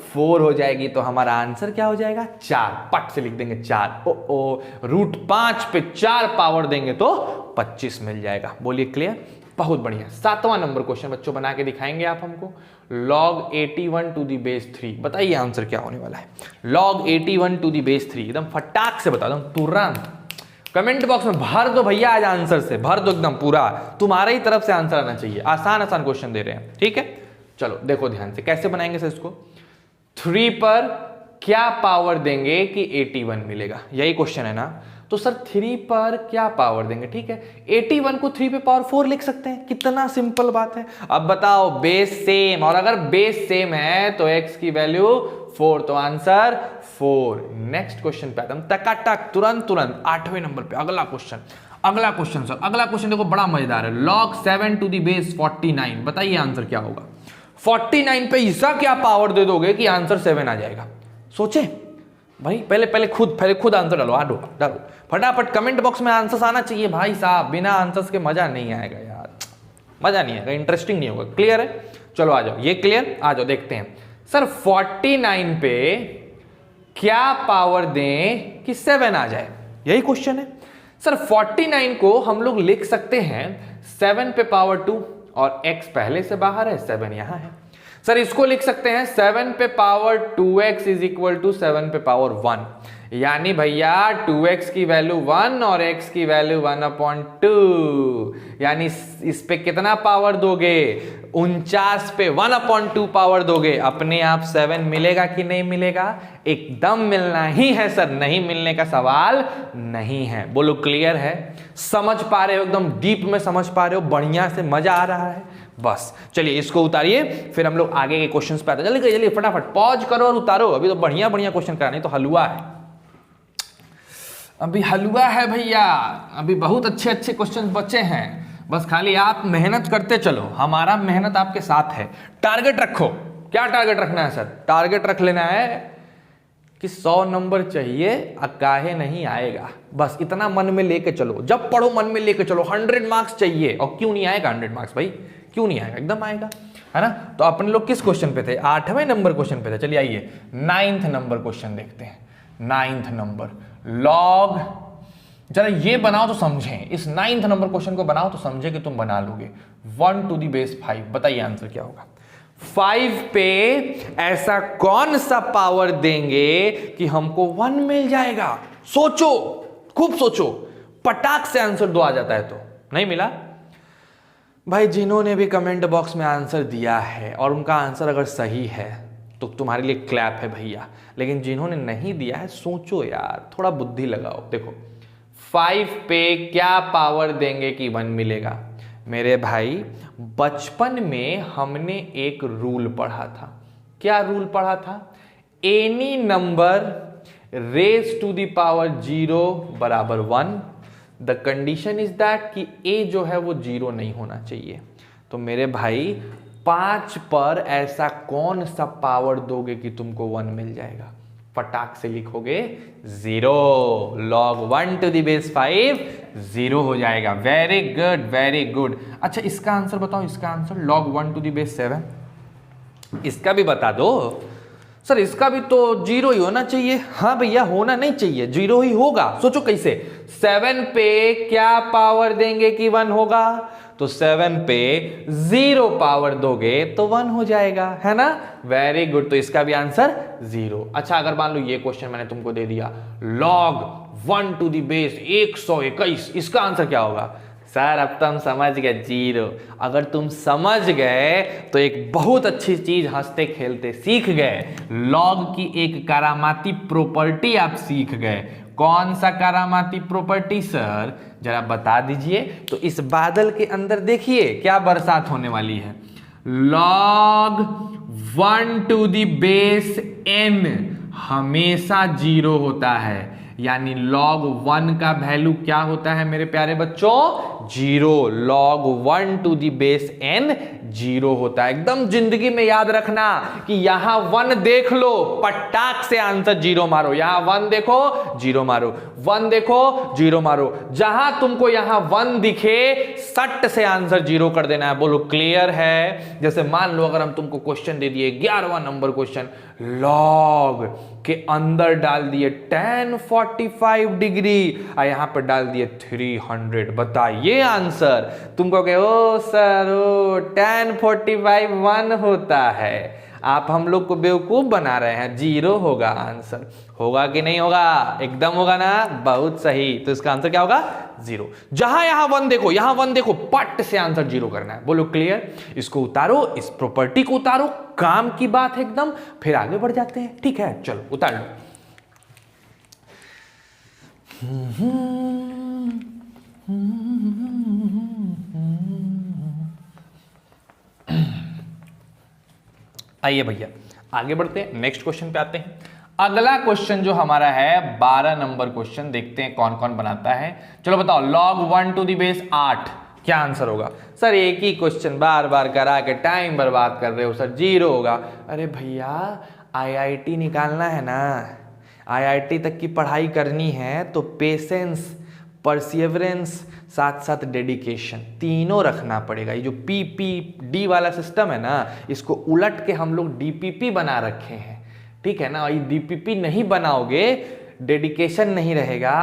4 हो जाएगी। तो हमारा आंसर क्या हो जाएगा 4, पट से लिख देंगे 4। ओ √5 पे 4 पावर देंगे तो 25 मिल जाएगा। बोलिए क्लियर, बहुत बढ़िया। 7वां नंबर क्वेश्चन बच्चों बना के दिखाएंगे आप हमको, log 81 टू दी बेस 3, बताइए आंसर क्या होने वाला है। log 81 टू दी बेस 3, एकदम फटाक से बता दो, तुरंत कमेंट बॉक्स में भर दो भैया, आज आंसर से भर दो एकदम पूरा, तुम्हारे ही तरफ से आंसर आना चाहिए। आसान आसान क्वेश्चन दे रहे हैं, ठीक है। चलो देखो ध्यान से कैसे बनाएंगे सर इसको। 3 पर क्या पावर देंगे कि 81 मिलेगा, यही क्वेश्चन है ना। तो सर 3 पर क्या पावर देंगे, ठीक है। 81 को 3 पे पावर 4 लिख सकते हैं, कितना सिंपल बात है। अब बताओ बेस सेम, और अगर बेस सेम है तो x की वैल्यू 4, तो आंसर 4। नेक्स्ट क्वेश्चन पे आता हूं, टकाटक तुरंत 8वें नंबर पे अगला क्वेश्चन। अगला क्वेश्चन सर, अगला क्वेश्चन देखो बड़ा मजेदार है, log 7 टू दी बेस 49, बताइए आंसर क्या होगा। 49 पे ऐसा क्या पावर दे दोगे कि आंसर 7 आ जाएगा। सोचे भाई, पहले खुद आंसर डालो, डालो फटाफट। कमेंट बॉक्स में आंसर्स आना चाहिए भाई साहब, बिना आंसर्स के मजा नहीं आएगा यार, मजा नहीं आएगा, इंटरेस्टिंग नहीं होगा। क्लियर है? चलो आ जाओ, ये क्लियर, आ जाओ देखते हैं। सर 49 पे क्या पावर दें कि 7 आ जाए, यही क्वेश्चन है। सर 49 को हम लोग लिख सकते हैं 7 पे पावर 2 और x पहले से बाहर है, 7 यहां है। सर इसको लिख सकते हैं 7 पे power 2x is equal to 7 पे पावर 1, यानी भैया 2x की वैल्यू 1 और x की वैल्यू 1/2, यानी इस पे कितना पावर दोगे? 49 पे 1/2 पावर दोगे, अपने आप 7 मिलेगा कि नहीं मिलेगा? एकदम मिलना ही है सर, नहीं मिलने का सवाल नहीं है। बोलो क्लियर है? समझ पा रहे हो? एकदम डीप में समझ पा रहे हो? बढ़िया से मजा आ रहा है? बस चलिए इसको उतारिए, फिर हम लोग आगे के क्वेश्चंस पे आते हैं। जल्दी फटाफट पॉज करो और उतारो, अभी तो बढ़िया क्वेश्चन कराने, तो हलवा है, अभी हलवा है भैया, अभी बहुत अच्छे क्वेश्चन बचे हैं। बस खाली आप मेहनत करते चलो, हमारा मेहनत आपके साथ है। टारगेट रखो, क्या टारगेट रखना है सर? टारगेट रख लेना है कि 100 नंबर चाहिए, काहे नहीं आएगा, बस इतना मन में लेके चलो। जब पढ़ो मन में लेके चलो 100 मार्क्स चाहिए। और क्यों नहीं आएगा 100 मार्क्स भाई? क्यों नहीं आएगा? एकदम आएगा, है ना? तो अपन लोग किस क्वेश्चन पे थे? 8वें नंबर क्वेश्चन पे थे। चलिए आइए 9th नंबर क्वेश्चन देखते हैं। 9th नंबर लॉग, जरा ये बनाओ तो समझें, इस 9th नंबर क्वेश्चन को बनाओ तो समझे कि तुम बना लोगे। 1 to the base 5, बताइए आंसर क्या होगा? 5 पे ऐसा कौन सा पावर देंगे कि हमको 1 मिल जाएगा? सोचो, खूब सोचो, पटाख से आंसर 2 आ जाता है। तो नहीं मिला भाई, जिन्होंने भी कमेंट बॉक्स में आंसर दिया है और उनका आंसर अगर सही है तो तुम्हारे लिए क्लैप है भैया, लेकिन जिन्होंने नहीं दिया है सोचो यार, थोड़ा बुद्धि लगाओ। देखो 5 पे क्या पावर देंगे कि 1 मिलेगा? मेरे भाई बचपन में हमने एक रूल पढ़ा था। क्या रूल पढ़ा था? Any number raise to the power 0 बराबर 1, द कंडीशन इज दैट कि a जो है वो 0 नहीं होना चाहिए। तो मेरे भाई 5 पर ऐसा कौन सा पावर दोगे कि तुमको 1 मिल जाएगा? फटाक से लिखोगे 0, log 1 to the base 5 0 हो जाएगा। Very good, very good. अच्छा इसका आंसर बताओ, इसका answer log 1 to the base 7, इसका भी बता दो। सर इसका भी तो 0 ही होना चाहिए। हाँ भैया होना नहीं चाहिए, 0 ही होगा। सोचो कैसे? 7 पे क्या पावर देंगे कि 1 होगा? तो 7 पे 0 पावर दोगे तो 1 हो जाएगा, है ना? वेरी गुड, तो इसका भी आंसर 0। अच्छा अगर मान लो ये क्वेश्चन मैंने तुमको दे दिया log 1 to the base 121, इसका आंसर क्या होगा? सर अब तो हम समझ गए 0। अगर तुम समझ गए तो एक बहुत अच्छी चीज हंसते खेलते सीख गए। लॉग की एक करामाती प्रॉपर्टी आप सीख गए। कौन सा करामाती प्रॉपर्टी सर? जरा बता दीजिए। तो इस बादल के अंदर देखिए क्या बरसात होने वाली है। log 1 to the base n हमेशा 0 होता है, यानी log 1 का वैल्यू क्या होता है मेरे प्यारे बच्चों? 0। log 1 to the base n 0 होता है। एकदम जिंदगी में याद रखना कि यहां 1 देख लो, पटाख से आंसर 0 मारो। यहां 1 देखो 0 मारो, 1 देखो 0 मारो। जहां तुमको यहां 1 दिखे सट से आंसर 0 कर देना है। बोलो क्लियर है? जैसे मान लो अगर हम तुमको क्वेश्चन दे दिए 11वां नंबर क्वेश्चन, लॉग के अंदर डाल दिए tan 45 डिग्री और यहां पर डाल दिए 300, बताइए आंसर। तुमको कहे ओ सर ओ tan 45 1 होता है, आप हम लोग को बेवकूफ बना रहे हैं। 0 होगा आंसर। होगा कि नहीं होगा? एकदम होगा ना? बहुत सही। तो इसका आंसर क्या होगा? 0। जहां यहां 1 देखो, यहां 1 देखो, पट से आंसर 0 करना है। बोलो क्लियर? इसको उतारो, इस प्रॉपर्टी को उतारो, काम की बात है एकदम। फिर आगे बढ़ जाते हैं, ठीक है? चलो उतार लो। आइए भैया आगे बढ़ते हैं, नेक्स्ट क्वेश्चन पे आते हैं। अगला क्वेश्चन जो हमारा है 12 नंबर क्वेश्चन, देखते हैं कौन कौन बनाता है। चलो बताओ log 1 to the base 8 क्या आंसर होगा? सर एक ही क्वेश्चन बार बार करा के टाइम बर्बाद कर रहे हो सर, 0 होगा। अरे भैया आईआईटी निकालना है ना, आईआईटी तक की पढ़ाई करनी है तो पेशेंस, परसिवरेंस, साथ साथ डेडिकेशन तीनों रखना पड़ेगा। ये जो PPD वाला सिस्टम है ना, इसको उलट के हम लोग DPP बना रखे हैं, ठीक है ना। और ये DPP नहीं बनाओगे, डेडिकेशन नहीं रहेगा,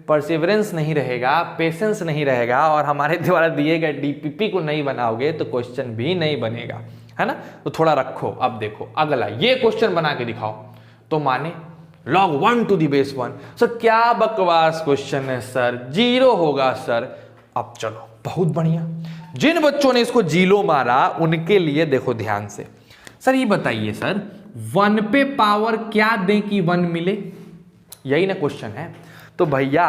परसिवरेंस नहीं रहेगा, पेशेंस नहीं रहेगा, और हमारे द्वारा दिए गए DPP को नहीं बनाओगे तो क्वेश्चन भी नहीं बनेगा, है ना। तो थोड़ा रखो। अब देखो अगला, ये क्वेश्चन बना के दिखाओ तो माने log 1 to the base 1। Sir क्या बकवास क्वेश्चन है सर, 0 होगा सर। अब चलो बहुत बढ़िया, जिन बच्चों ने इसको 0 मारा उनके लिए देखो ध्यान से। सर ये बताइए सर, 1 पे पावर क्या दें कि 1 मिले, यही ना क्वेश्चन है। तो भैया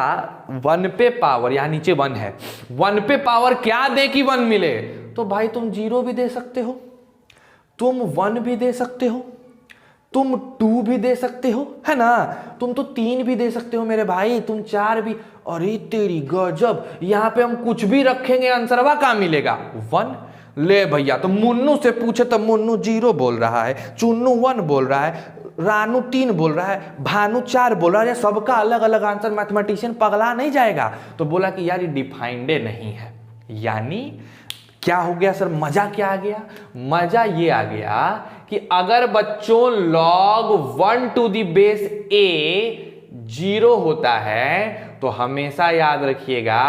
1 पे पावर, यहां नीचे 1 है, 1 पे पावर क्या दें कि 1 मिले। तो भाई तुम 0 भी दे सकते हो, तुम 1 भी दे सकते हो, तुम 2 भी दे सकते हो, है ना। तुम तो 3 भी दे सकते हो मेरे भाई, तुम 4 भी। अरे तेरी गजब, यहां पे हम कुछ भी रखेंगे आंसरवा कहां मिलेगा, 1। ले भैया, तो मुन्नू से पूछे तो मुन्नू 0 बोल रहा है, चुन्नू 1 बोल रहा है, रानू 3 बोल रहा है, भानु 4 बोल रहा है, सबका अलग अलग आंसर, मैथमेटिशियन पगला नहीं जाएगा। तो बोला कि यार ये डिफाइंडे नहीं है। यानी क्या हो गया सर, मजा क्या आ गया, मजा ये आ गया कि अगर बच्चों log 1 to the base a 0 होता है तो हमेशा याद रखिएगा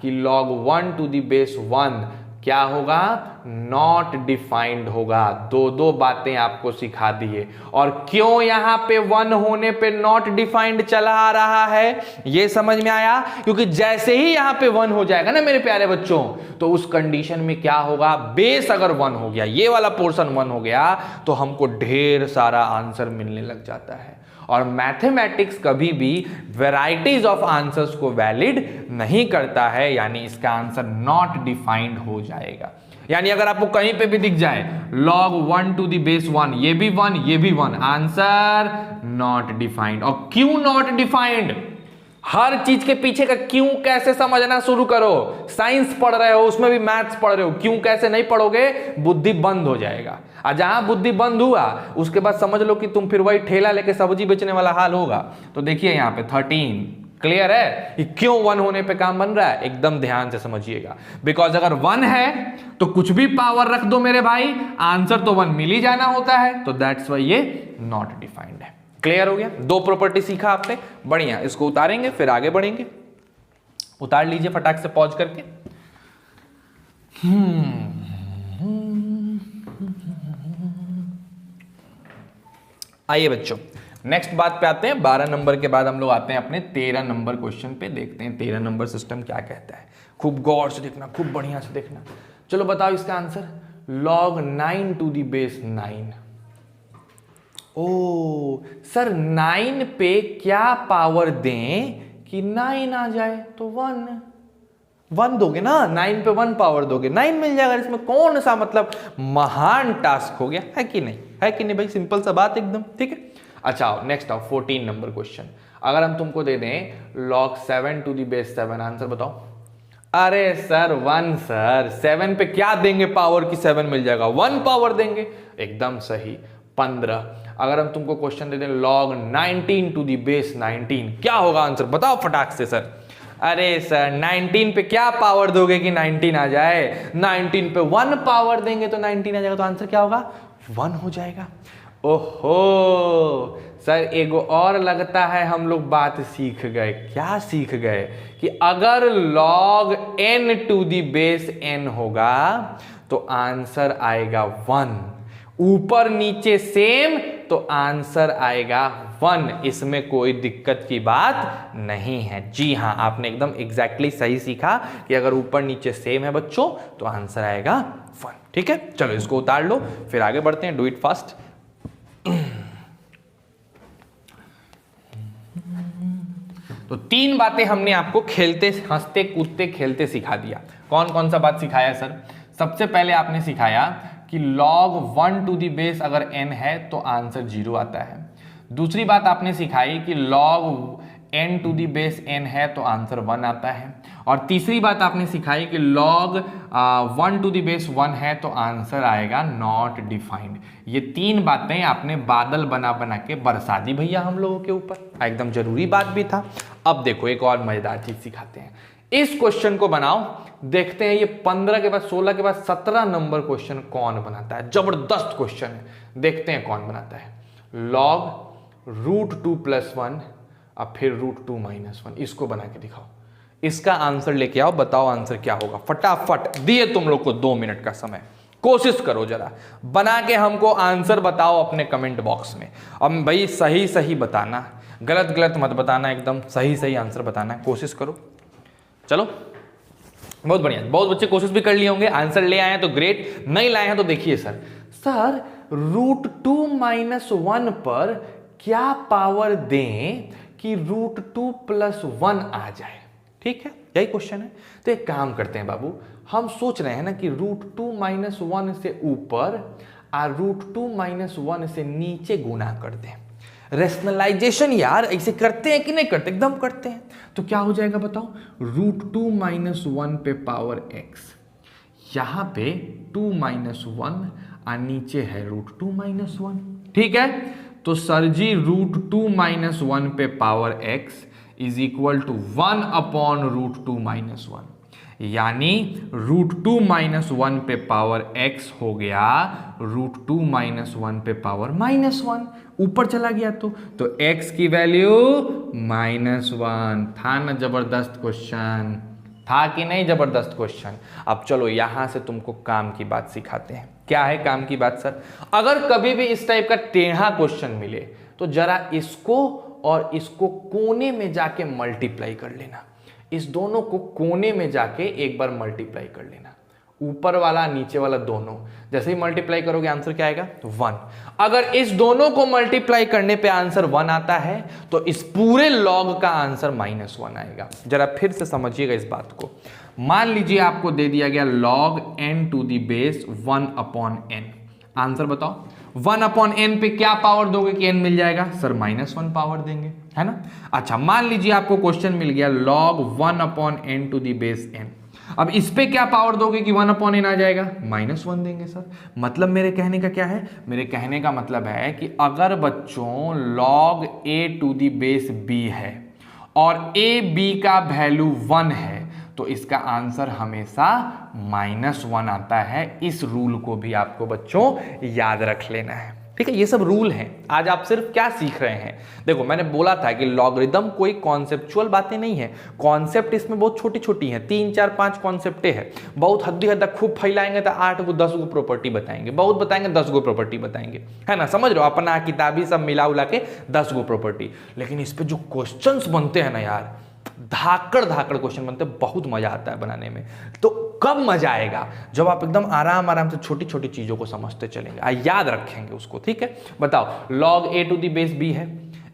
कि log 1 to the base 1 क्या होगा, नॉट डिफाइंड होगा। दो बातें आपको सिखा दिए। और क्यों यहां पे 1 होने पे नॉट डिफाइंड चला आ रहा है, यह समझ में आया। क्योंकि जैसे ही यहां पे 1 हो जाएगा ना मेरे प्यारे बच्चों, तो उस कंडीशन में क्या होगा, बेस अगर 1 हो गया, ये वाला पोर्शन 1 हो गया, तो हमको ढेर सारा आंसर मिलने लग जाता है। और मैथमेटिक्स कभी भी वैरायटीज ऑफ आंसर्स को वैलिड नहीं करता है, यानी इसका आंसर नॉट डिफाइंड हो जाएगा। यानी अगर आपको कहीं पे भी दिख जाए log 1 to the base 1, ये भी 1, ये भी 1, आंसर नॉट डिफाइंड। और क्यों नॉट डिफाइंड, हर चीज के पीछे का क्यों कैसे समझना शुरू करो। साइंस पढ़ रहे हो, उसमें भी मैथ्स पढ़ रहे हो, क्यों कैसे नहीं पढ़ोगे, बुद्धि बंद हो जाएगा। और जहां बुद्धि बंद हुआ उसके बाद समझ लो कि तुम फिर वही ठेला लेके सब्जी बेचने वाला हाल होगा। तो देखिए यहाँ पे 13 क्लियर है कि क्यों 1 होने पे काम बन रहा है, एकदम ध्यान से समझिएगा। बिकॉज अगर 1 है तो कुछ भी पावर रख दो मेरे भाई, आंसर तो 1 मिल ही जाना होता है, तो दैट्स वाई ये नॉट डिफाइंड है। क्लियर हो गया, 2 प्रॉपर्टी सीखा आपने, बढ़िया। इसको उतारेंगे फिर आगे बढ़ेंगे। उतार लीजिए फटाक से पॉज करके। आइए बच्चों नेक्स्ट बात पे आते हैं। 12 नंबर के बाद हम लोग आते हैं अपने 13 नंबर क्वेश्चन पे। देखते हैं 13 नंबर सिस्टम क्या कहता है। खूब गौर से देखना, खूब बढ़िया से देखना। चलो बताओ इसका answer, log 9 to the base 9। Oh sir 9 पे क्या पावर दें कि 9 आ जाए, तो 1 दोगे ना, 9 पे 1 पावर दोगे, 9 मिल जाएगा। इसमें कौन सा मतलब महान टास्क हो गया, है कि नहीं, है कि नहीं भाई, सिंपल सा बात एकदम, ठीक है। अच्छा नेक्स्ट आओ 14 नंबर क्वेश्चन। अगर हम तुमको दे दें log 7 to the base 7, answer बताओ। अरे सर 1 सर, 7 पे क्या देंगे पावर की 7 मिल जाएगा, 1 पावर देंगे, एकदम सही। 15। अगर हम तुमको क्वेश्चन दे दें log 19 to the base 19, क्या होगा आंसर बताओ फटाक से सर। अरे सर 19 पे क्या पावर दोगे कि 19 आ जाए, 19 पे 1 पावर देंगे तो 19 आ जाएगा, तो आंसर क्या होगा, 1 हो जाएगा। ओहो सर एगो और लगता है हम लोग बात सीख गए। क्या सीख गए, कि अगर log n to the base n होगा तो आंसर आएगा 1, ऊपर नीचे सेम तो आंसर आएगा 1, इसमें कोई दिक्कत की बात नहीं है। जी हाँ, आपने एकदम एग्जैक्टली सही सीखा कि अगर ऊपर नीचे सेम है बच्चों तो आंसर आएगा 1, ठीक है। चलो इसको उतार लो फिर आगे बढ़ते हैं, डू इट फास्ट। तो 3 बातें हमने आपको खेलते हंसते कूदते खेलते सिखा दिया। कौन कौन सा बात सिखाया सर, सबसे पहले आपने सिखाया कि log 1 to the base अगर n है तो आंसर 0 आता है। दूसरी बात आपने सिखाई कि log n to the base n है तो आंसर 1 आता है। और तीसरी बात आपने सिखाई कि log 1 to the base 1 है तो आंसर आएगा नॉट डिफाइंड। ये 3 बातें आपने बादल बना बना के बरसा दी भैया हम लोगों के ऊपर, एकदम जरूरी बात भी था। अब देखो एक और मजेदार चीज सिखाते हैं, इस क्वेश्चन को बनाओ, देखते हैं ये 15 के बाद 16 के बाद 17 नंबर क्वेश्चन कौन बनाता है। जबरदस्त क्वेश्चन है, देखते हैं कौन बनाता है। log √2 + 1 अब फिर √2 - 1, इसको बना के दिखाओ, इसका आंसर लेके आओ, बताओ आंसर क्या होगा। फटाफट, दिए तुम लोग को 2 मिनट का समय, कोशिश करो जरा बना के हमको आंसर बताओ अपने कमेंट बॉक्स में। अब भाई सही सही बताना, गलत गलत मत बताना, एकदम सही सही आंसर बताना है, कोशिश करो। चलो बहुत बढ़िया, बहुत बच्चे कोशिश भी कर लिए होंगे, आंसर ले आए हैं तो ग्रेट, नहीं लाए हैं तो देखिए सर √2 - 1 पर क्या पावर दें कि √2 + 1 आ जाए। ठीक है, यही क्वेश्चन है। तो एक काम करते हैं बाबू, हम सोच रहे हैं ना कि √2 - 1 से ऊपर और √2 - 1 से नीचे गुना कर दें। रेशनलाइजेशन यार ऐसे करते हैं कि नहीं करते, एकदम करते हैं। तो क्या हो जाएगा बताओ, √2 - 1 पे पावर x, यहां पे 2 - 1 और नीचे है √2 - 1। ठीक है, तो सर जी √2 - 1 पे power x is equal to 1/√2 - 1, यानी √2 - 1 पे पावर x हो गया √2 - 1 पे पावर -1, ऊपर चला गया तो x की वैल्यू -1। था ना जबरदस्त क्वेश्चन, था कि नहीं जबरदस्त क्वेश्चन। अब चलो यहां से तुमको काम की बात सिखाते हैं। क्या है काम की बात सर? अगर कभी भी इस टाइप का टेढ़ा क्वेश्चन मिले तो जरा इसको और इसको कोने में जाके मल्टीप्लाई कर लेना, इस दोनों को कोने में जाके एक बार मल्टीप्लाई कर लेना, ऊपर वाला नीचे वाला दोनों। जैसे ही मल्टीप्लाई करोगे आंसर क्या आएगा? 1। अगर इस दोनों को मल्टीप्लाई करने पे आंसर 1 आता है तो इस पूरे लॉग का आंसर -1 आएगा। जरा फिर से समझिएगा इस बात को। मान लीजिए आपको दे दिया गया log n to the base 1/n, answer बताओ 1/n पे क्या पावर दोगे कि n मिल जाएगा? सर -1 पावर देंगे, है ना। अच्छा, मान लीजिए आपको क्वेश्चन मिल गया log 1/n to the base n, अब इस पे क्या पावर दोगे कि 1/n आ जाएगा? -1 देंगे सर। मतलब मेरे कहने का क्या है? मेरे कहने का मतलब है कि अगर बच्चों log a to the base b है और a b का वैल्यू 1 है तो इसका आंसर हमेशा -1 आता है। इस रूल को भी आपको बच्चों याद रख लेना है। ठीक है, ये सब रूल हैं। आज आप सिर्फ क्या सीख रहे हैं? देखो मैंने बोला था कि लॉगरिदम कोई कॉन्सेप्चुअल बातें नहीं है, कॉन्सेप्ट इसमें बहुत छोटी छोटी हैं, 3 4 5 कॉन्सेप्टें हैं। बहुत हद तक खूब फैलाएंगे तो 8 गो 10 गो प्रॉपर्टी बताएंगे, बहुत बताएंगे 10 गो प्रॉपर्टी बताएंगे, है ना। समझ रहे हो, अपना किताबी सब मिला उला के 10 गो प्रॉपर्टी। लेकिन इस पे जो क्वेश्चंस बनते हैं ना यार, धाकड़ धाकड़ क्वेश्चन बनते हैं, बहुत मजा आता है बनाने में। तो कब मजा आएगा? जब आप एकदम आराम आराम से छोटी छोटी चीजों को समझते चलेंगे, याद रखेंगे उसको। ठीक है, बताओ log a to the base b है,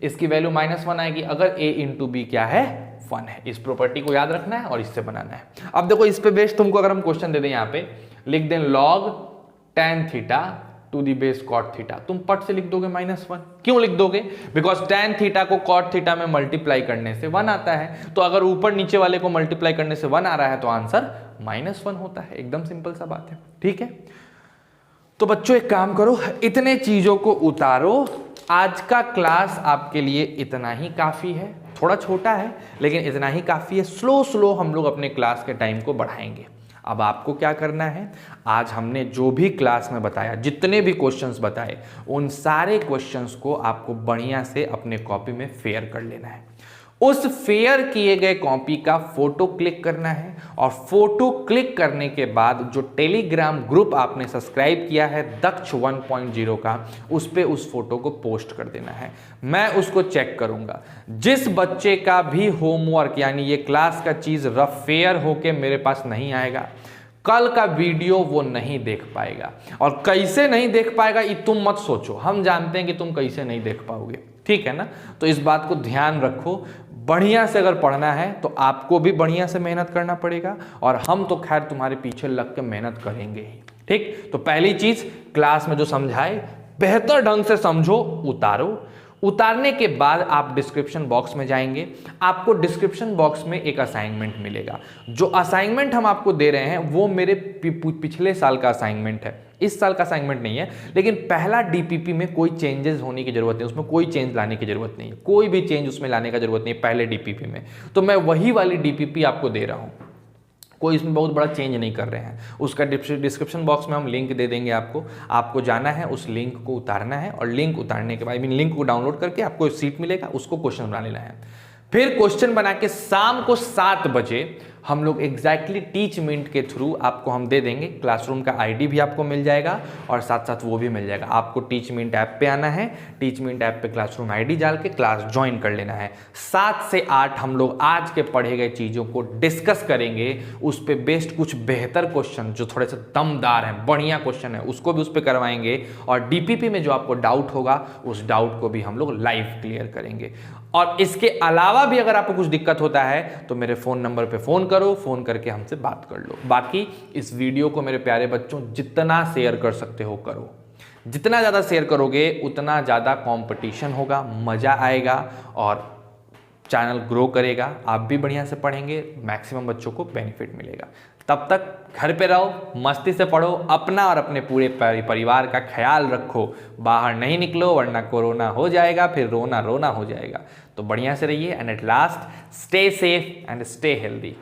इसकी वैल्यू -1 आएगी अगर a into b क्या है? 1 है। इस प्रॉपर्टी को याद रखना है और इससे बनाना है। अब देखो इस पे बेस तुमको अगर हम क्वेश्चन दे दें, यहाँ पे लिख दें log tan theta to the base cot theta, तुम पट से लिख दोगे -1। क्यों लिख दोगे? बिकॉज tan थीटा को कॉट थीटा में मल्टीप्लाई करने से 1 आता है, तो अगर ऊपर नीचे वाले को मल्टीप्लाई करने से 1 आ रहा है तो आंसर -1 होता है। एकदम सिंपल सा बात है। ठीक है, तो बच्चों एक काम करो, इतने चीजों को उतारो। आज का क्लास आपके लिए इतना ही काफी है, थोड़ा छोटा है लेकिन इतना ही काफी है। स्लो स्लो हम लोग अपने क्लास के टाइम को बढ़ाएंगे। अब आपको क्या करना है, आज हमने जो भी क्लास में बताया, जितने भी क्वेश्चंस बताए, उन सारे क्वेश्चंस को आपको बढ़िया से अपने कॉपी में फेयर कर लेना है। उस फेयर किए गए कॉपी का फोटो क्लिक करना है और फोटो क्लिक करने के बाद जो टेलीग्राम ग्रुप आपने सब्सक्राइब किया है दक्ष 1.0 का, उस पे उस फोटो को पोस्ट कर देना है। मैं उसको चेक करूंगा। जिस बच्चे का भी होमवर्क यानी ये क्लास का चीज रफ फेयर होके मेरे पास नहीं आएगा, कल का वीडियो वो नहीं देख पाएगा। और कैसे नहीं देख पाएगा ये तुम मत सोचो, हम जानते हैं कि तुम कैसे नहीं देख पाओगे। ठीक है ना, तो इस बात को ध्यान रखो। बढ़िया से अगर पढ़ना है तो आपको भी बढ़िया से मेहनत करना पड़ेगा और हम तो खैर तुम्हारे पीछे लग के मेहनत करेंगे ही। ठीक, तो पहली चीज क्लास में जो समझाए बेहतर ढंग से समझो, उतारो, उतारने के बाद आप डिस्क्रिप्शन बॉक्स में जाएंगे, आपको डिस्क्रिप्शन बॉक्स में एक असाइनमेंट मिलेगा। जो असाइनमेंट हम आपको दे रहे हैं वो मेरे पिछले साल का असाइनमेंट है, इस साल का असाइनमेंट नहीं है। लेकिन पहला डीपीपी में कोई चेंजेस होने की जरूरत नहीं, उसमें कोई चेंज लाने की जरूरत नहीं है, कोई भी चेंज उसमें लाने का जरूरत नहीं है पहले डीपीपी में। तो मैं वही वाली डीपीपी आपको दे रहा हूं, कोई इसमें बहुत बड़ा चेंज नहीं कर रहे हैं। उसका डिस्क्रिप्शन बॉक्स में हम लिंक दे देंगे आपको जाना है, उस लिंक को उतारना है, और लिंक उतारने के बाद लिंक को डाउनलोड करके आपको सीट मिलेगा, उसको क्वेश्चन बना लेना है। फिर क्वेश्चन बना के शाम को 7 बजे हम लोग एग्जैक्टली टीच मिनट के थ्रू आपको हम दे देंगे। क्लासरूम का आईडी भी आपको मिल जाएगा और साथ साथ वो भी मिल जाएगा। आपको टीच मिनट ऐप पे आना है, टीच मिनट ऐप पे क्लासरूम आईडी डाल के क्लास ज्वाइन कर लेना है। 7 से 8 हम लोग आज के पढ़े गए चीज़ों को डिस्कस करेंगे, उस पर बेस्ड कुछ बेहतर क्वेश्चन जो थोड़े से दमदार हैं, बढ़िया क्वेश्चन है, उसको भी उस पर करवाएंगे। और डीपीपी में जो आपको डाउट होगा उस डाउट को भी हम लोग लाइव क्लियर करेंगे। और इसके अलावा भी अगर आपको कुछ दिक्कत होता है तो मेरे फ़ोन नंबर पे फ़ोन करो, फ़ोन करके हमसे बात कर लो। बाकी इस वीडियो को मेरे प्यारे बच्चों जितना शेयर कर सकते हो करो, जितना ज़्यादा शेयर करोगे उतना ज़्यादा कंपटीशन होगा, मज़ा आएगा और चैनल ग्रो करेगा, आप भी बढ़िया से पढ़ेंगे, मैक्सिमम बच्चों को बेनिफिट मिलेगा। तब तक घर पे रहो, मस्ती से पढ़ो, अपना और अपने पूरे परिवार का ख्याल रखो, बाहर नहीं निकलो वरना कोरोना हो जाएगा, फिर रोना रोना हो जाएगा। तो बढ़िया से रहिए and at last stay safe and stay healthy.